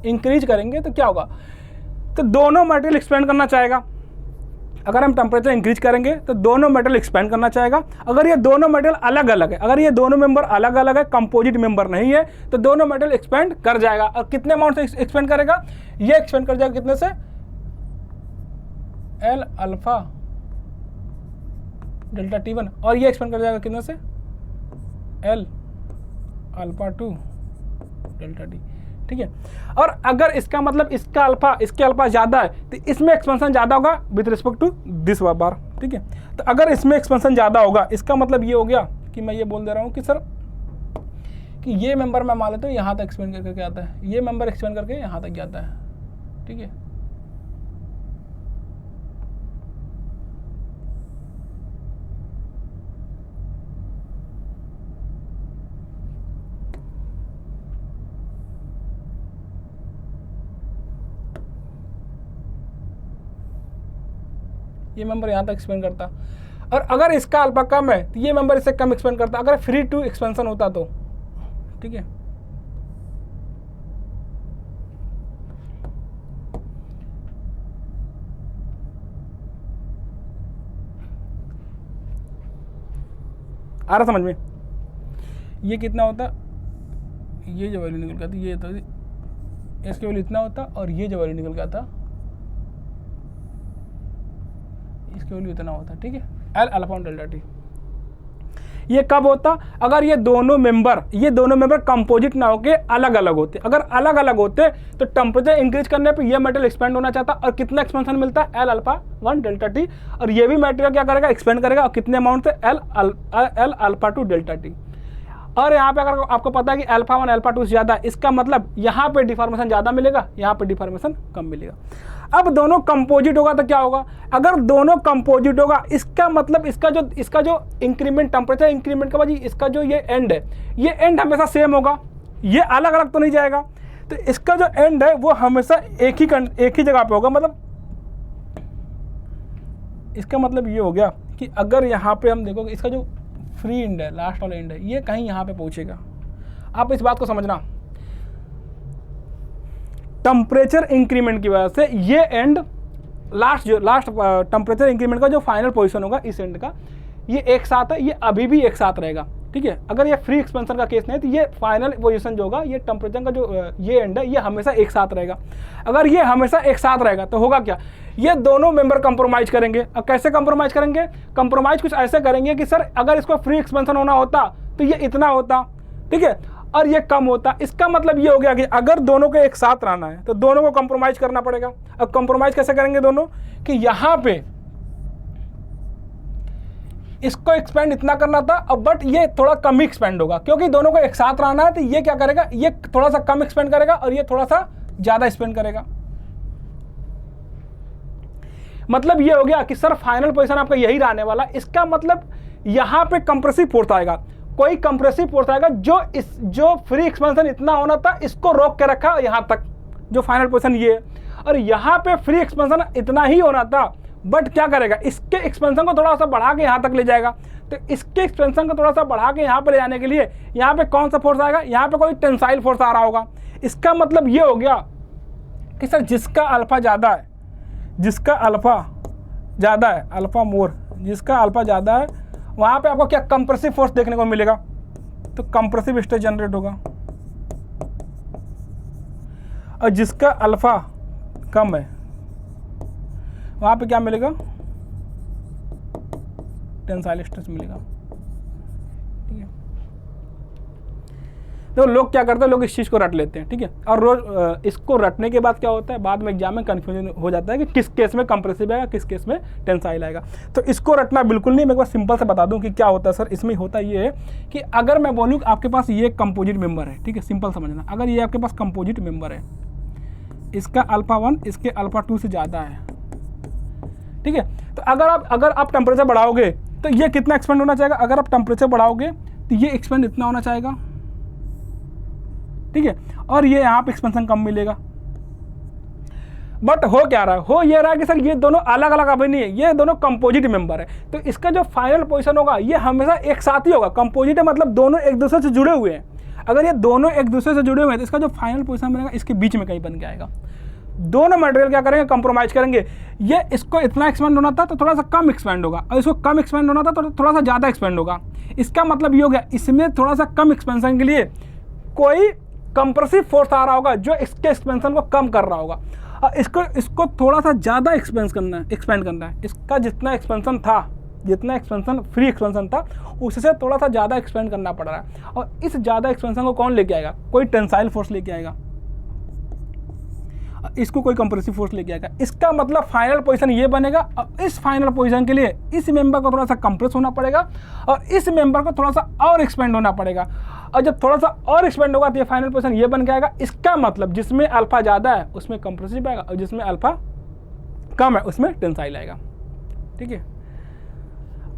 इंक्रीज करेंगे तो क्या होगा, तो दोनों मटेरियल एक्सपेंड करना चाहेगा। अगर हम टेम्परेचर इंक्रीज करेंगे तो दोनों मेटल एक्सपेंड करना चाहेगा। अगर ये दोनों मेटल अलग अलग है, अगर ये दोनों मेंबर अलग अलग है, कंपोजिट मेंबर नहीं है, तो दोनों मेटल एक्सपेंड कर जाएगा। और कितने अमाउंट से एक्सपेंड करेगा, ये एक्सपेंड कर जाएगा कितने से, एल अल्फा डेल्टा T1, और ये एक्सपेंड कर जाएगा कितने से, एल अल्फा 2 डेल्टा T, ठीक है। और अगर इसका मतलब इसका अल्फा इसके अल्फा ज़्यादा है तो इसमें एक्सपेंशन ज़्यादा होगा विद रिस्पेक्ट टू दिस बार, ठीक है। तो अगर इसमें एक्सपेंशन ज़्यादा होगा, इसका मतलब ये हो गया कि मैं ये बोल दे रहा हूँ कि सर कि ये मेंबर मैं मान लेता हूँ यहाँ तक एक्सपेंड करके आता है, ये मेंबर एक्सपेंड करके यहाँ तक जाता है, ठीक है। ये मेंबर यहाँ तक एक्सपेंड करता, और अगर इसका अल्फा कम है तो ये मेंबर इससे कम एक्सपेंड करता, अगर फ्री टू एक्सपेंशन होता तो, ठीक है। आ रहा समझ में, ये कितना होता, ये जो वैल्यू निकल के आती, ये तो इसकी वैल्यू इतना होता, और ये जो वैल्यू निकल के आता इसकी वैल्यू इतना होता, ठीक है, एल अल्फा डेल्टा T। ये कब होता, अगर ये दोनों मेंबर कंपोजिट ना होके अलग अलग होते। अगर अलग अलग होते तो टेम्परेचर इंक्रीज करने पे ये मेटल एक्सपेंड होना चाहता, और कितना एक्सपेंशन मिलता है, एल अल्फा 1 डेल्टा T, और ये भी मेटेरियल क्या करेगा, एक्सपेंड करेगा, और कितने अमाउंट से, एल अल्फा 2 डेल्टा T। और यहाँ पे अगर आपको पता है कि अल्फा 1 अल्फा 2 से ज़्यादा है, इसका मतलब यहाँ पे डिफॉर्मेशन ज़्यादा मिलेगा, यहाँ पे डिफॉर्मेशन कम मिलेगा। अब दोनों कंपोजिट होगा तो क्या होगा, अगर दोनों कंपोजिट होगा इसका मतलब इसका जो इंक्रीमेंट, टेम्परेचर इंक्रीमेंट का वजह, इसका जो ये एंड है, ये एंड हमेशा सेम होगा, ये अलग अलग तो नहीं जाएगा। तो इसका जो एंड है वो हमेशा एक ही जगह पे होगा। मतलब इसका मतलब ये हो गया कि अगर यहाँ पे हम देखोगे इसका जो फ्री एंड है, लास्ट वाला एंड है, ये कहीं यहाँ पे पहुँचेगा। आप इस बात को समझना, टेम्परेचर इंक्रीमेंट की वजह से ये एंड लास्ट टेम्परेचर इंक्रीमेंट का जो फाइनल पोजीशन होगा इस एंड का, ये एक साथ है, ये अभी भी एक साथ रहेगा, ठीक है। अगर ये फ्री एक्सपेंशन का केस नहीं तो ये फाइनल पोजीशन जो होगा, ये टेम्परेचर का जो ये एंड है, ये हमेशा एक साथ रहेगा। अगर ये हमेशा एक साथ रहेगा तो होगा क्या, ये दोनों मेंबर कंप्रोमाइज करेंगे। अब कैसे कंप्रोमाइज करेंगे, कंप्रोमाइज कुछ ऐसे करेंगे कि सर अगर इसको फ्री एक्सपेंशन होना होता तो ये इतना होता, ठीक है, और ये कम होता। इसका मतलब ये हो गया कि अगर दोनों को एक साथ रहना है तो दोनों को कंप्रोमाइज करना पड़ेगा। अब कंप्रोमाइज कैसे करेंगे दोनों, कि यहाँ पे इसको एक्सपेंड इतना करना था, अब बट ये थोड़ा कम ही एक्सपेंड होगा, क्योंकि दोनों को एक साथ रहना है। तो ये क्या करेगा, ये थोड़ा सा कम एक्सपेंड करेगा और ये थोड़ा सा ज्यादा स्पेंड करेगा। मतलब ये हो गया कि सर फाइनल पोजीशन आपका यही रहने वाला। इसका मतलब यहाँ पे कंप्रेसिव फोर्स आएगा, कोई कंप्रेसिव फोर्स आएगा जो फ्री एक्सपेंशन इतना होना था इसको रोक के रखा यहाँ तक, जो फाइनल पोजीशन ये है। और यहाँ पे फ्री एक्सपेंशन इतना ही होना था, बट क्या करेगा, इसके एक्सपेंशन को थोड़ा सा बढ़ा के यहाँ तक ले जाएगा। तो इसके एक्सपेंशन को थोड़ा सा बढ़ा के यहाँ पे ले जाने के लिए यहाँ पे कौन सा फोर्स आएगा, यहाँ पे कोई टेंसाइल फोर्स आ रहा होगा। इसका मतलब ये हो गया कि सर जिसका अल्फा ज़्यादा है, जिसका अल्फा ज़्यादा है, अल्फा मोर, जिसका अल्फा ज़्यादा है, वहाँ पे आपको क्या कंप्रेसिव फोर्स देखने को मिलेगा, तो कंप्रेसिव स्ट्रेस जनरेट होगा। और जिसका अल्फा कम है वहाँ पे क्या मिलेगा, टेंसाइल स्ट्रेस मिलेगा, ठीक है। तो लोग क्या करते हैं, लोग इस चीज़ को रट लेते हैं, ठीक है। और रोज इसको रटने के बाद क्या होता है, बाद में एग्जाम में कन्फ्यूजन हो जाता है कि किस केस में कंप्रेसिव आएगा, किस केस में टेंसाइल आएगा। तो इसको रटना बिल्कुल नहीं। मैं एक बार सिंपल से बता दूं कि क्या होता है सर। इसमें होता ये है कि अगर मैं बोलूँ आपके पास ये कंपोजिट मेंबर है, ठीक है, सिंपल समझना, अगर ये आपके पास कंपोजिट मेंबर है, इसका अल्फा 1 इसके अल्फा 2 से ज़्यादा है, ठीक है। तो अगर आप टेम्परेचर बढ़ाओगे तो ये कितना एक्सपेंड होना चाहिए, अगर आप टेम्परेचर बढ़ाओगे तो ये एक्सपेंड इतना होना चाहिए, ठीक है, और ये यहाँ पे एक्सपेंशन कम मिलेगा। बट हो क्या रहा है, हो ये रहा है कि सर ये दोनों अलग अलग अभी नहीं है, ये दोनों कंपोजिट मेंबर है, तो इसका जो फाइनल पोजीशन होगा ये हमेशा एक साथ ही होगा। कंपोजिट मतलब दोनों एक दूसरे से जुड़े हुए हैं, अगर ये दोनों एक दूसरे से जुड़े हुए हैं तो इसका जो फाइनल पोजीशन बनेगा इसके बीच में कहीं बन के आएगा। दोनों मटेरियल क्या करेंगे, कंप्रोमाइज करेंगे। ये इसको इतना एक्सपेंड होना था तो थोड़ा सा कम एक्सपेंड होगा, और इसको कम एक्सपेंड होना था तो थोड़ा सा ज़्यादा एक्सपेंड होगा। इसका मतलब ये हो गया, इसमें थोड़ा सा कम एक्सपेंशन के लिए कोई कंप्रेसिव फोर्स आ रहा होगा जो इसके एक्सपेंशन को कम कर रहा होगा, और इसको थोड़ा सा ज़्यादा एक्सपेंड करना है। इसका जितना एक्सपेंशन था, जितना एक्सपेंशन फ्री एक्सपेंशन था उससे थोड़ा सा ज़्यादा एक्सपेंड करना पड़ रहा है, और इस ज़्यादा एक्सपेंशन को कौन लेके आएगा, कोई टेंसाइल फोर्स लेके आएगा, इसको कोई कंप्रेसिव फोर्स लेके आएगा। इसका मतलब फाइनल पोजीशन ये बनेगा, और इस फाइनल पोजीशन के लिए इस मेंबर को थोड़ा सा कंप्रेस होना पड़ेगा और इस मेंबर को थोड़ा सा और एक्सपेंड होना पड़ेगा, और जब थोड़ा सा और एक्सपेंड होगा तो ये फाइनल पोजीशन ये बन के आएगा। इसका मतलब जिसमें अल्फा ज़्यादा है उसमें कंप्रेसिव आएगा, और जिसमें अल्फा कम है उसमें टेंसाइल आएगा। ठीक है,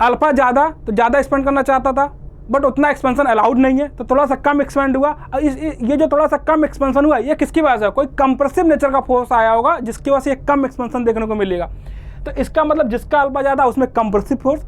अल्फा ज़्यादा तो ज़्यादा एक्सपेंड करना चाहता था बट उतना एक्सपेंशन अलाउड नहीं है, तो थोड़ा सा कम एक्सपेंड हुआ। ये जो थोड़ा सा कम एक्सपेंशन हुआ ये किसकी वजह से, कोई कंप्रेसिव नेचर का फोर्स आया होगा जिसकी वजह से ये कम एक्सपेंशन देखने को मिलेगा। तो इसका मतलब जिसका अल्फा ज़्यादा उसमें कंप्रेसिव फोर्स,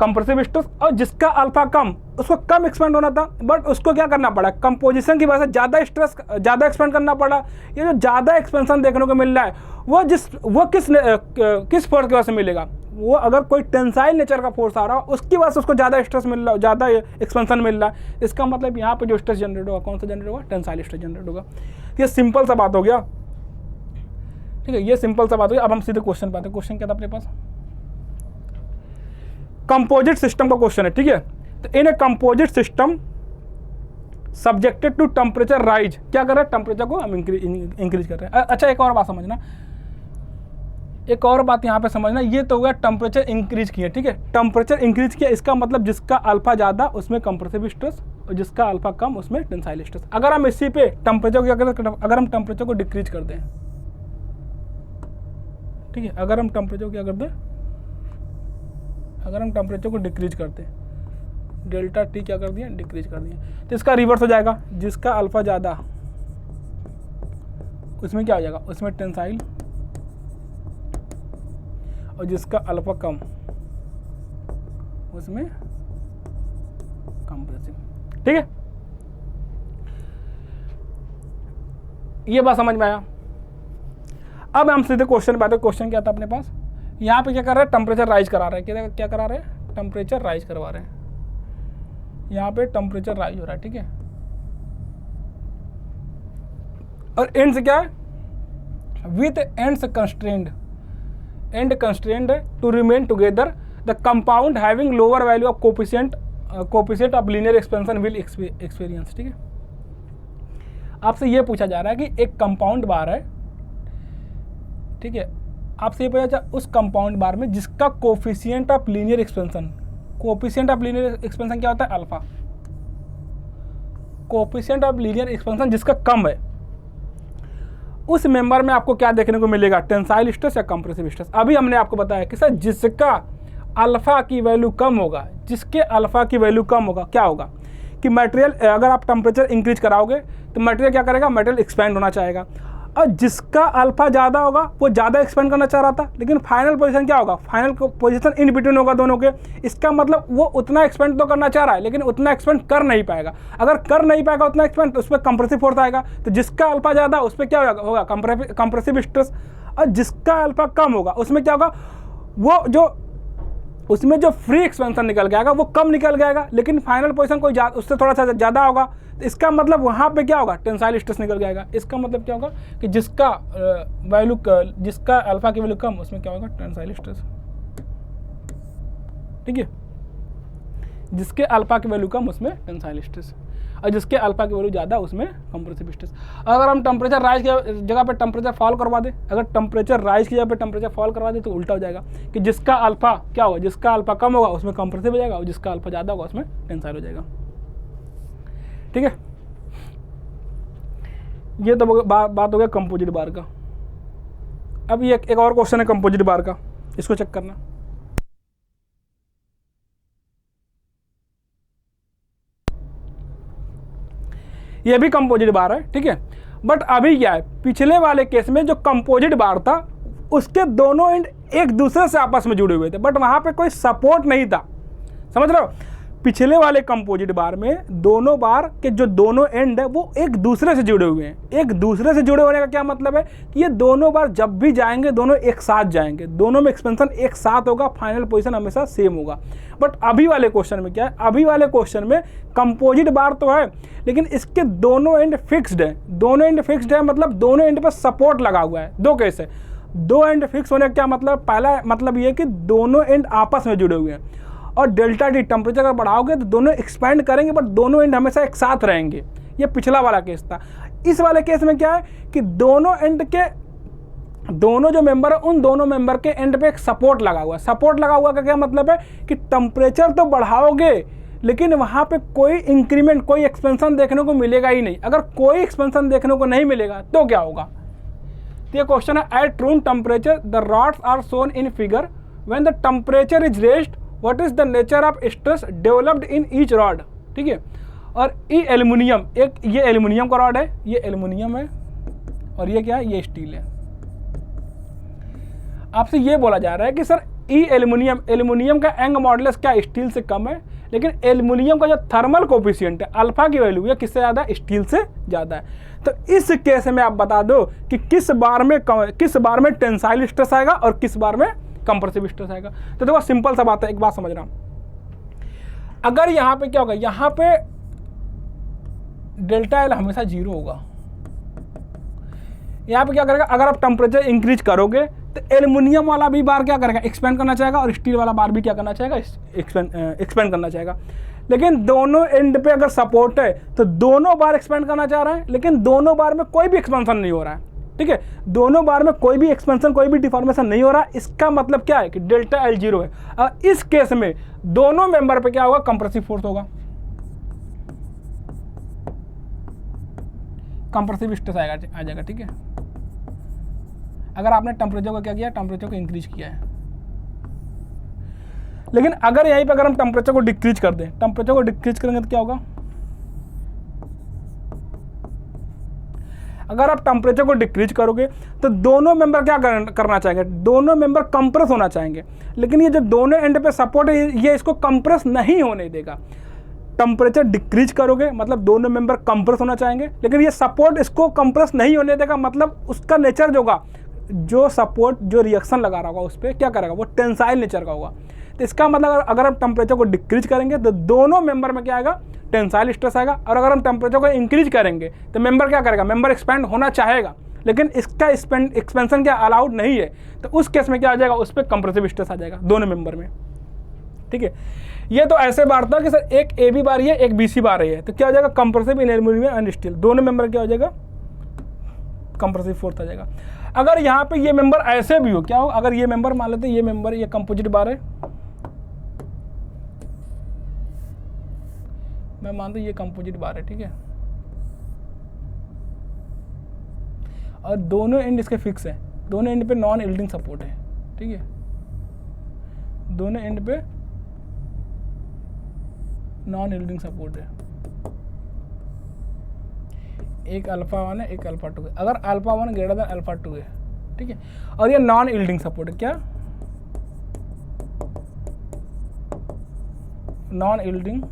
कंप्रेसिव स्ट्रेस, और जिसका अल्फा कम उसको कम एक्सपेंड होना था बट उसको क्या करना पड़ा, कंपोजिशन की वजह से ज़्यादा स्ट्रेस, ज़्यादा एक्सपेंड करना पड़ा। ये जो ज़्यादा एक्सपेंशन देखने को मिल रहा है वो किस फोर्स की वजह से मिलेगा, वो अगर कोई टेंसाइल नेचर का फोर्स आ रहा हो उसकी वजह से उसको ज़्यादा स्ट्रेस मिल रहा है, ज़्यादा एक्सपेंशन मिल रहा है। इसका मतलब यहाँ पे जो स्ट्रेस जनरेट होगा कौन सा जनरेट होगा, टेंसाइल स्ट्रेस जनरेट होगा। ये सिंपल सा बात हो गया। ठीक है, ये सिंपल सा बात हो गया। अब हम सीधे क्वेश्चन पे आते हैं। क्वेश्चन क्या था अपने पास, कंपोजिट सिस्टम का क्वेश्चन है। ठीक है, तो in a composite system subjected to temperature rise, क्या कर रहे हैं, टेम्परेचर को हम इंक्रीज कर रहे हैं। अच्छा, एक और बात समझना, एक और बात यहाँ पे समझना, ये तो हो गया टेम्परेचर इंक्रीज किया। ठीक है, टेम्परेचर इंक्रीज किया, इसका मतलब जिसका अल्फा ज़्यादा उसमें कंप्रेसिव स्ट्रेस और जिसका अल्फा कम उसमें टेंसाइल स्ट्रेस। अगर हम इसी पे टेम्परेचर को अगर हम टेम्परेचर को डिक्रीज कर दें, ठीक है, अगर हम टेम्परेचर को क्या कर दें, अगर हम टेम्परेचर को डिक्रीज करते हैं, डेल्टा टी क्या कर दिया, डिक्रीज कर दिया, तो इसका रिवर्स हो जाएगा। जिसका अल्फा ज़्यादा उसमें क्या हो जाएगा, उसमें टेंसाइल, और जिसका अल्फा कम उसमें कंप्रेसिव। ठीक है, ये बात समझ में आया। अब हम सीधे क्वेश्चन पे आते हैं। क्वेश्चन क्या था अपने पास, यहाँ पे क्या कर रहा है, टेम्परेचर राइज करा रहे हैं। क्या करा रहे हैं, टेम्परेचर राइज करवा रहे हैं। यहाँ पे टेम्परेचर राइज हो रहा है। ठीक है, और एंड्स क्या है, with ends constrained, end constrained to remain together, the compound having lower value of coefficient of linear expansion will experience. ठीक है, आपसे ये पूछा जा रहा है कि एक कंपाउंड बार है, ठीक है, आपसे ये पूछा उस कंपाउंड बार में जिसका coefficient of linear expansion, coefficient of linear expansion क्या होता है, alpha, coefficient of linear expansion जिसका कम है, उस मेंबर में आपको क्या देखने को मिलेगा, टेंसाइल स्ट्रेस या कंप्रेसिव स्ट्रेस। अभी हमने आपको बताया कि सर जिसका अल्फा की वैल्यू कम होगा, जिसके अल्फा की वैल्यू कम होगा, क्या होगा कि मटेरियल, अगर आप टेम्परेचर इंक्रीज कराओगे तो मटेरियल क्या करेगा, मटेरियल एक्सपेंड होना चाहेगा, और जिसका अल्फा ज़्यादा होगा वो ज़्यादा एक्सपेंड करना चाह रहा था, लेकिन फाइनल पोजीशन क्या होगा, फाइनल पोजीशन इन बिटवीन होगा दोनों के। इसका मतलब वो उतना एक्सपेंड तो करना चाह रहा है लेकिन उतना एक्सपेंड कर नहीं पाएगा। अगर कर नहीं पाएगा उतना एक्सपेंड तो उस पर कंप्रेसिव फोर्स आएगा, तो जिसका अल्फा ज़्यादा उस पर क्या होगा, कंप्रेसिव स्ट्रेस, और जिसका अल्फा कम होगा उसमें क्या होगा, वो जो उसमें जो फ्री एक्सपेंशन निकल जाएगा वो कम निकल जाएगा, लेकिन फाइनल पोजीशन कोई उससे थोड़ा सा ज़्यादा होगा, तो इसका मतलब वहाँ पे क्या होगा, टेंसाइल स्ट्रेस निकल जाएगा। इसका मतलब क्या होगा कि जिसका वैल्यू, जिसका अल्फा की वैल्यू कम उसमें क्या होगा, टेंसाइल स्ट्रेस। ठीक है, जिसके अल्फा की वैल्यू कम उसमें टेंसाइल स्ट्रेस, और जिसके अल्फा की वैल्यू ज़्यादा उसमें कंप्रेसिव स्ट्रेस। अगर हम टेम्परेचर राइज की जगह पे टेम्परेचर फॉल करवा दें, अगर टेम्परेचर राइज की जगह पे टेम्परेचर फॉल करवा दें तो उल्टा हो जाएगा कि जिसका अल्फा क्या होगा, जिसका अल्फा कम होगा उसमें कंप्रेसिव हो जाएगा, और जिसका अल्फा ज़्यादा होगा उसमें टेंसाइल हो जाएगा। ठीक है, ये तो बात हो गया कंपोजिट बार का। अब ये एक और क्वेश्चन है कंपोजिट बार का, इसको चेक करना। ये भी कंपोजिट बार है। ठीक है, बट अभी क्या है, पिछले वाले केस में जो कंपोजिट बार था उसके दोनों एंड एक दूसरे से आपस में जुड़े हुए थे, बट वहाँ पे कोई सपोर्ट नहीं था। समझ रहे हो? पिछले वाले कंपोजिट बार में दोनों बार के जो दोनों एंड है वो एक दूसरे से जुड़े हुए हैं। एक दूसरे से जुड़े होने का क्या मतलब है कि ये दोनों बार जब भी जाएंगे दोनों एक साथ जाएंगे, दोनों में एक्सपेंशन एक साथ होगा, फाइनल पोजीशन हमेशा सेम होगा। बट अभी वाले क्वेश्चन में क्या है, अभी वाले क्वेश्चन में कंपोजिट बार तो है लेकिन इसके दोनों एंड फिक्स्ड है। दोनों एंड फिक्स्ड है मतलब दोनों एंड पर सपोर्ट लगा हुआ है। दो केस है, दो एंड फिक्स होने का क्या मतलब, पहला मतलब ये कि दोनों एंड आपस में जुड़े हुए हैं, और डेल्टा टी टेम्परेचर अगर बढ़ाओगे तो दोनों एक्सपेंड करेंगे बट दोनों एंड हमेशा एक साथ रहेंगे। ये पिछला वाला केस था। इस वाले केस में क्या है कि दोनों एंड के दोनों जो मेंबर है उन दोनों मेंबर के एंड पे एक सपोर्ट लगा हुआ है। सपोर्ट लगा हुआ का क्या मतलब है कि टेम्परेचर तो बढ़ाओगे लेकिन वहाँ पे कोई इंक्रीमेंट, कोई एक्सपेंशन देखने को मिलेगा ही नहीं। अगर कोई एक्सपेंशन देखने को नहीं मिलेगा तो क्या होगा? तो ये क्वेश्चन है, at room temperature the rods are shown in figure when the temperature is raised what is the nature of stress developed in each rod. ठीक है, और ये एल्युमिनियम, एक ये एल्युमिनियम का रॉड है, ये एल्युमिनियम है और ये क्या है, ये स्टील है। आपसे ये बोला जा रहा है कि सर ई एल्युमिनियम का एंग मॉडुलस क्या स्टील से कम है, लेकिन एल्युमिनियम का जो थर्मल कोफिशिएंट है अल्फा की वैल्यू है किससे ज़्यादा है, स्टील से ज़्यादा है। तो इस केस में आप बता दो कि किस बार में टेंसाइल स्ट्रेस आएगा और किस बार में कंप्रेसिव स्ट्रेस आएगा। तो देखो सिंपल सा बात है, एक बात समझना, अगर यहाँ पे क्या होगा, यहाँ पे डेल्टा एल हमेशा 0 होगा। यहाँ पे क्या करेगा, अगर आप टेम्परेचर इंक्रीज करोगे तो एल्युमिनियम वाला भी बार क्या करेगा, एक्सपेंड करना चाहेगा, और स्टील वाला बार भी क्या करना चाहेगा, एक्सपेंड करना चाहेगा। लेकिन दोनों एंड पे अगर सपोर्ट है तो दोनों बार एक्सपेंड करना चाह रहा है लेकिन दोनों बार में कोई भी एक्सपेंशन नहीं हो रहा है। ठीक है, दोनों बार में कोई भी एक्सपेंशन, कोई भी डिफॉर्मेशन नहीं हो रहा। इसका मतलब क्या है कि डेल्टा एल 0 है। और इस केस में दोनों मेंबर पे क्या होगा, कंप्रेसिव फोर्स होगा, कंप्रेसिव स्ट्रेस आ जाएगा। ठीक है, अगर आपने टेम्परेचर को क्या किया, टेम्परेचर को इंक्रीज किया है। लेकिन अगर यहीं पे अगर हम टेम्परेचर को डिक्रीज कर दें, टेम्परेचर को डिक्रीज करेंगे तो क्या होगा, अगर आप टेम्परेचर को डिक्रीज करोगे तो दोनों मेंबर क्या करना चाहेंगे, दोनों मेंबर कंप्रेस होना चाहेंगे। लेकिन ये जो दोनों एंड पे सपोर्ट है ये इसको कंप्रेस नहीं होने देगा। टेम्परेचर डिक्रीज करोगे मतलब दोनों मेंबर कंप्रेस होना चाहेंगे, लेकिन ये सपोर्ट इसको कंप्रेस नहीं होने देगा। मतलब उसका नेचर जो होगा, जो सपोर्ट जो रिएक्शन लगा रहा होगा उस पर क्या करेगा, वो टेंसाइल नेचर का होगा। तो इसका मतलब अगर आप टेम्परेचर को डिक्रीज करेंगे तो दोनों मेंबर में क्या आएगा, टेंसाइल स्ट्रेस आएगा। और अगर हम टेम्परेचर को इंक्रीज करेंगे तो मेंबर क्या करेगा, मेंबर एक्सपेंड होना चाहेगा लेकिन इसका एक्सपेंशन क्या अलाउड नहीं है। तो उस केस में क्या आ जाएगा, उस पर कंप्रेसिव स्ट्रेस आ जाएगा दोनों मेंबर में। ठीक है, ये तो ऐसे बार था कि सर एक ए बी बार है, एक बी सी बार है, तो क्या हो जाएगा, compressive in aluminium and steel, दोनों मेंबर क्या हो जाएगा, कंप्रेसिव फोर्स आ जाएगा। अगर यहाँ पे ये मेंबर ऐसे भी हो, क्या हो, अगर ये मेंबर मान लेते हैं, ये मेंबर ये कंपोजिट बार है, मैं मानता हूँ ये कंपोजिट बार है। ठीक है, और दोनों एंड इसके फिक्स है, दोनों एंड पे नॉन यील्डिंग सपोर्ट है। ठीक है, दोनों एंड पे नॉन यील्डिंग सपोर्ट है, एक अल्फा 1 है, एक अल्फा 2 है। अगर अल्फा 1 ग्रेटर देन अल्फा 2 है, ठीक है, और ये नॉन यील्डिंग सपोर्ट है, क्या नॉन यील्डिंग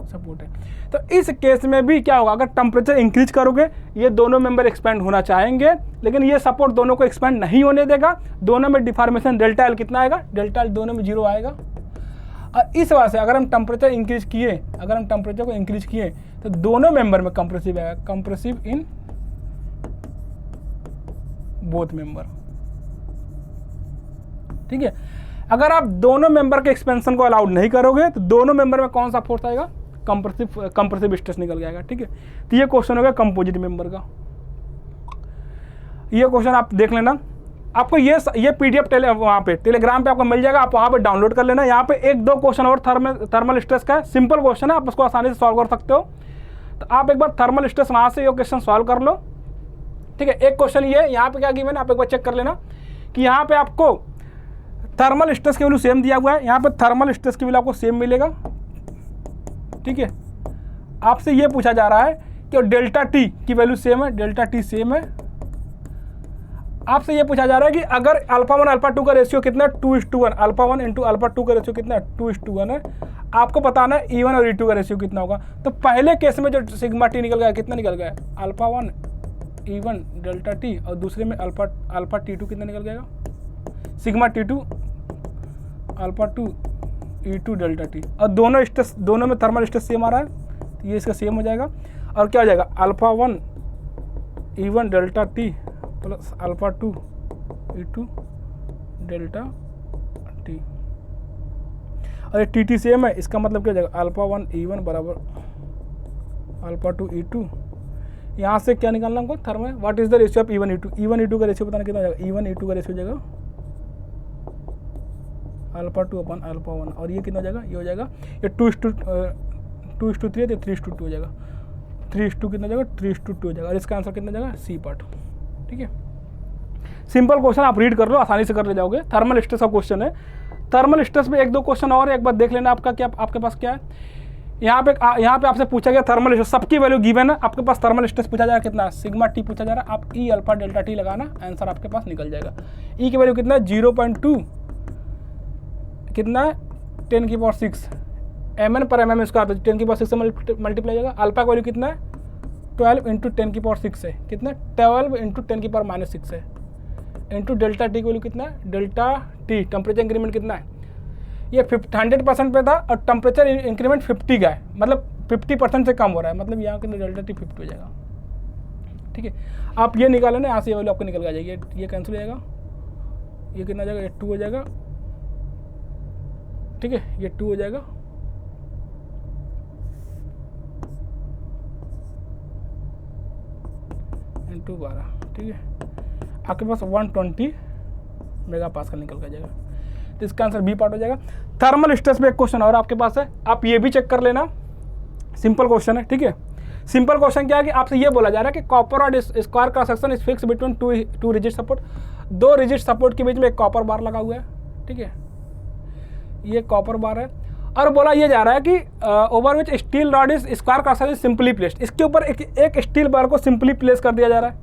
सपोर्ट है। तो इस केस में भी क्या होगा, अगर टेम्परेचर इंक्रीज करोगे ये दोनों मेंबर एक्सपेंड होना चाहेंगे लेकिन ये सपोर्ट दोनों को एक्सपेंड नहीं होने देगा। दोनों में डिफॉर्मेशन डेल्टा एल कितना आएगा, डेल्टा एल दोनों में 0 आएगा। और इस वजह से अगर हम टेम्परेचर इंक्रीज किए, अगर हम टेम्परेचर को इंक्रीज किए तो दोनों मेंबर में कंप्रेसिव आएगा, कंप्रेसिव इन बोथ मेंबर। ठीक है, अगर आप दोनों मेंबर के एक्सपेंशन को अलाउड नहीं करोगे तो दोनों मेंबर में कौन सा फोर्स आएगा, कंप्रेसिव स्ट्रेस निकल जाएगा। ठीक है, तो ये क्वेश्चन हो गया कंपोजिट मेंबर का। ये क्वेश्चन आप देख लेना, आपको ये पीडीएफ वहाँ पे टेलीग्राम पे आपको मिल जाएगा, आप वहाँ पे डाउनलोड कर लेना। यहाँ पे 1-2 क्वेश्चन और थर्मल स्ट्रेस का है, सिंपल क्वेश्चन है, आप उसको आसानी से सॉल्व कर सकते हो। तो आप एक बार थर्मल स्ट्रेस वहाँ से ये क्वेश्चन सॉल्व कर लो। ठीक है, एक क्वेश्चन ये यहाँ पे क्या गिवन है, आप एक बार चेक कर लेना कि यहाँ पे आपको थर्मल स्ट्रेस की वैल्यू सेम दिया हुआ है, यहाँ पे थर्मल स्ट्रेस की वैल्यू आपको सेम मिलेगा। ठीक है, आपसे ये पूछा जा रहा है कि डेल्टा टी की वैल्यू सेम है, डेल्टा टी सेम है। आपसे ये पूछा जा रहा है कि अगर अल्फा 1 अल्फा 2 का रेशियो कितना है, 2:1, अल्फा 1 इंटू अल्फा 2 का रेशियो कितना है, 2:1 है। आपको बताना है E1 और E2 का रेशियो कितना होगा। तो पहले केस में जो सिग्मा टी निकल गया, कितना निकल गया, अल्फा 1 E1 डेल्टा टी, और दूसरे में अल्फा T2 कितना निकल जाएगा, sigma T2 alpha 2 E2 delta T, और दोनों में थर्मल स्ट्रेस सेम आ रहा है, तो ये इसका सेम हो जाएगा। और क्या हो जाएगा, alpha 1 E1 delta T plus alpha 2 E2 delta T, और ये टी सेम है, इसका मतलब क्या हो जाएगा, अल्फा 1 E1 बराबर अल्फा 2 E2। यहाँ से क्या निकालना हमको, thermal, what is the ratio of E1 E2, E1 E2 का रेशियो बताना कितना हो जाएगा, E1 E2 का रेशियो हो जाएगा अल्फा 2 अपन अल्फा 1, और ये कितना हो जाएगा, ये हो जाएगा, ये 2:3 है, तो 3:2 हो जाएगा, 3:2 कितना हो जाएगा, 3:2 हो जाएगा, और इसका आंसर कितना हो जाएगा, सी पार्ट। ठीक है, सिंपल क्वेश्चन, आप रीड कर लो, आसानी से कर ले जाओगे। थर्मल स्ट्रेस का क्वेश्चन है। थर्मल स्ट्रेस में 1-2 क्वेश्चन और, एक बार देख लेना आपका क्या, आपके पास क्या है। यहाँ पे आपसे पूछा गया थर्मल स्ट्रेस, सबकी वैल्यू गिवन है, आपके पास थर्मल स्ट्रेस पूछा जा रहा है कितना, सिग्मा टी पूछा जा रहा है, आप E अल्फा डेल्टा टी लगाना, आंसर आपके पास निकल जाएगा। E की वैल्यू कितना है, 0.2, कितना है 10⁶, mn पर mm स्क्वायर, तो 10⁶ से मल्टीप्लाई जाएगा। अल्फा का वैल्यू कितना है, 12 इंटू 10⁶ है, कितना 12 इंटू 10⁻⁶ है, इंटू डेल्टा टी की वैल्यू कितना है, डेल्टा टी टेम्परेचर इंक्रीमेंट कितना है, ये 100% पे था, और टेम्परेचर इंक्रीमेंट 50 का है, मतलब 50% से कम हो रहा है, मतलब यहाँ के अंदर डेल्टा टी 50 हो जाएगा। ठीक है, आप ये निकालो ना, यहाँ से ये वैल्यू आपको निकल जाएगी, ये कैंसिल हो जाएगा, ये कितना हो जाएगा, ये 2 हो जाएगा। ठीक है, ये 2 हो जाएगा, इंटू 12। ठीक है, आपके पास 120 मेगापास्कल निकल कर जाएगा, तो इसका आंसर बी पार्ट हो जाएगा। थर्मल स्ट्रेस में एक क्वेश्चन और आपके पास है, आप ये भी चेक कर लेना, सिंपल क्वेश्चन है। ठीक है, सिंपल क्वेश्चन क्या है कि आपसे ये बोला जा रहा है कि कॉपर और square cross section is fix between two rigid support, 2 rigid support के बीच में एक कॉपर बार लगा हुआ है। ठीक है, ये कॉपर बार है, और बोला ये जा रहा है कि over which steel rod is square cross section simply placed, इसके ऊपर एक स्टील बार को सिंपली प्लेस कर दिया जा रहा है,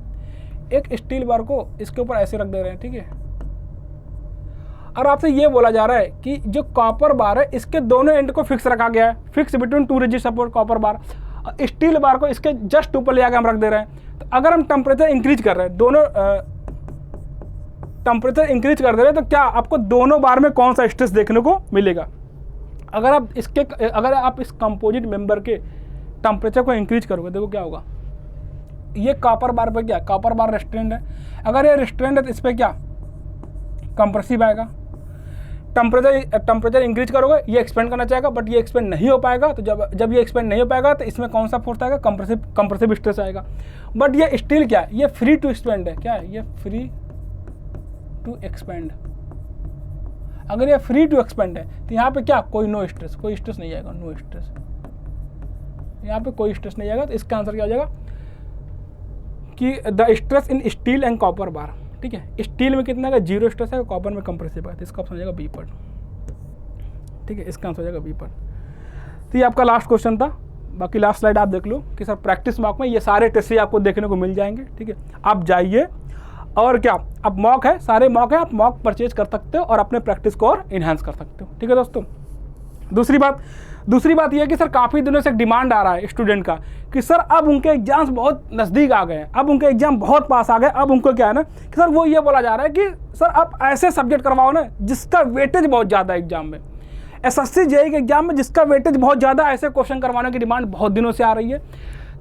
एक स्टील बार को इसके ऊपर ऐसे रख दे रहे हैं। ठीक है, और आपसे ये बोला जा रहा है कि जो कॉपर बार है इसके दोनों एंड को फिक्स रखा गया है, fix between 2 rigid support copper bar, steel bar को इसके जस्ट ऊपर ले आकर हम रख दे रहे हैं। तो अगर हम टेम्परेचर इंक्रीज कर रहे हैं, दोनों टेम्परेचर इंक्रीज कर दे रहे हैं, तो क्या आपको दोनों बार में कौन सा स्ट्रेस देखने को मिलेगा। अगर आप इस कंपोजिट मेंबर के टेम्परेचर को इंक्रीज करोगे, देखो क्या होगा, ये कॉपर बार पे क्या, कॉपर बार रेस्ट्रेंड है, अगर ये रेस्ट्रेंड है तो इस पर क्या कंप्रेसिव आएगा। टेम्परेचर इंक्रीज करोगे, ये एक्सपेंड करना चाहेगा, बट ये एक्सपेंड नहीं हो पाएगा, तो जब ये एक्सपेंड नहीं हो पाएगा तो इसमें कौन सा फोर्स आएगा, कंप्रेसिव स्ट्रेस आएगा। बट ये स्टिल क्या है, ये फ्री टू एक्सपेंड है, क्या है, ये फ्री टू एक्सपेंड। अगर ये फ्री टू एक्सपेंड है तो यहाँ पे क्या, कोई स्ट्रेस नहीं आएगा, नो स्ट्रेस, यहाँ पे कोई स्ट्रेस नहीं आएगा। तो इसका आंसर क्या हो जाएगा कि the stress in steel and copper bar. ठीक है, स्टील में कितना है, 0 स्ट्रेस है, कॉपर में कंप्रेसिव है, तो इसका ऑप्शन हो जाएगा बी पार्ट। ठीक है, इसका आंसर हो जाएगा बी पार्ट। तो ये आपका लास्ट क्वेश्चन था, बाकी लास्ट स्लाइड आप देख लो कि सर प्रैक्टिस मॉक में ये सारे टेस्ट आपको देखने को मिल जाएंगे। ठीक है, आप जाइए, और क्या, अब मॉक है, सारे मॉक है, आप मॉक परचेज कर सकते हो और अपने प्रैक्टिस को और इन्हांस कर सकते हो। ठीक है दोस्तों, दूसरी बात यह है कि सर काफ़ी दिनों से एक डिमांड आ रहा है स्टूडेंट का कि सर अब उनके एग्जाम्स बहुत नज़दीक आ गए हैं, अब उनके एग्जाम बहुत पास आ गए, अब उनको क्या है ना कि सर वो ये बोला जा रहा है कि सर आप ऐसे सब्जेक्ट करवाओ ना जिसका वेटेज बहुत ज़्यादा है एग्जाम में, SSC JEE के एग्जाम में जिसका वेटेज बहुत ज़्यादा, ऐसे क्वेश्चन करवाने की डिमांड बहुत दिनों से आ रही है।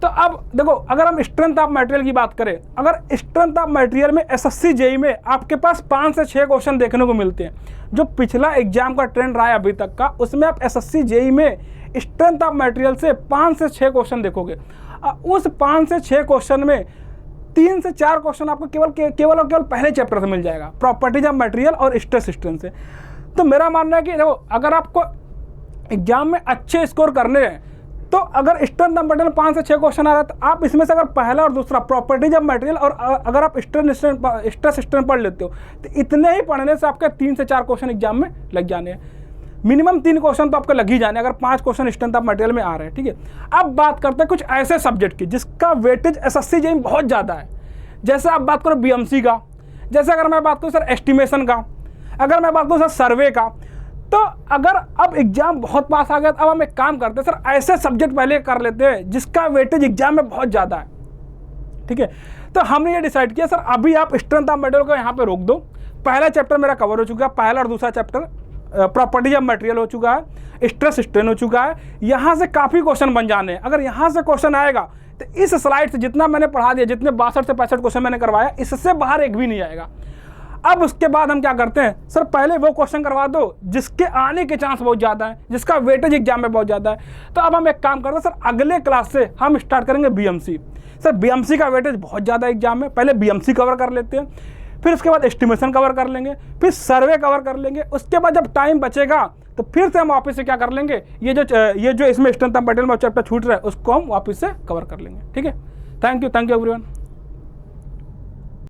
तो अब देखो, अगर हम स्ट्रेंथ ऑफ मटेरियल की बात करें, अगर स्ट्रेंथ ऑफ मटेरियल में SSC JEE में आपके पास 5 से 6 क्वेश्चन देखने को मिलते हैं, जो पिछला एग्जाम का ट्रेंड रहा है अभी तक का, उसमें आप SSC JEE में स्ट्रेंथ ऑफ मटेरियल से 5 से 6 क्वेश्चन देखोगे। उस 5 से 6 क्वेश्चन में 3 से 4 क्वेश्चन आपको केवल पहले चैप्टर से मिल जाएगा, प्रॉपर्टीज ऑफ मटेरियल और स्ट्रेस स्ट्रेंथ से। तो मेरा मानना है कि देखो, अगर आपको एग्जाम में अच्छे स्कोर करने हैं, तो अगर स्ट्रेंथ ऑफ मटेरियल 5 से 6 क्वेश्चन आ रहा है, तो आप इसमें से अगर पहला और दूसरा प्रॉपर्टीज ऑफ मटेरियल, और अगर आप स्ट्रेस स्ट्रेंथ पढ़ लेते हो, तो इतने ही पढ़ने से आपके 3 से 4 क्वेश्चन एग्जाम में लग जाने हैं। मिनिमम 3 क्वेश्चन तो आपको लग ही जाने, अगर 5 क्वेश्चन स्ट्रेंथ ऑफ मटेरियल में आ रहे हैं, ठीक है। अब बात करते हैं कुछ ऐसे सब्जेक्ट की जिसका वेटेज एसएससी जेईई में बहुत ज़्यादा है। जैसे आप बात करो बीएमसी का, जैसे अगर मैं बात करूँ सर एस्टिमेशन का, अगर मैं बात करूँ सर सर्वे का, तो अगर अब एग्जाम बहुत पास आ गया तो अब हम एक काम करते हैं सर, ऐसे सब्जेक्ट पहले कर लेते हैं जिसका वेटेज एग्जाम में बहुत ज़्यादा है, ठीक है। तो हमने ये डिसाइड किया सर अभी आप स्ट्रेंथ ऑफ मटेरियल को यहाँ पे रोक दो। पहला चैप्टर मेरा कवर हो चुका है, पहला और दूसरा चैप्टर प्रॉपर्टी ऑफ मटेरियल हो चुका है, स्ट्रेस स्ट्रेन हो चुका है। यहाँ से काफ़ी क्वेश्चन बन जाने हैं। अगर यहाँ से क्वेश्चन आएगा तो इस स्लाइड से जितना मैंने पढ़ा दिया, जितने 62 से 65 क्वेश्चन मैंने करवाया, इससे बाहर एक भी नहीं आएगा। अब उसके बाद हम क्या करते हैं सर, पहले वो क्वेश्चन करवा दो जिसके आने के चांस बहुत ज़्यादा है, जिसका वेटेज एग्जाम में बहुत ज़्यादा है। तो अब हम एक काम करते हैं सर, अगले क्लास से हम स्टार्ट करेंगे बीएमसी। सर बीएमसी का वेटेज बहुत ज़्यादा एग्जाम में, पहले बीएमसी कवर कर लेते हैं, फिर उसके बाद एस्टिमेशन कवर कर लेंगे, फिर सर्वे कवर कर लेंगे। उसके बाद जब टाइम बचेगा तो फिर से हम वापस से क्या कर लेंगे, ये जो इसमें स्ट्रेंथ ऑफ मटेरियल में चैप्टर छूट रहा है उसको हम वापस से कवर कर लेंगे, ठीक है। Thank you everyone.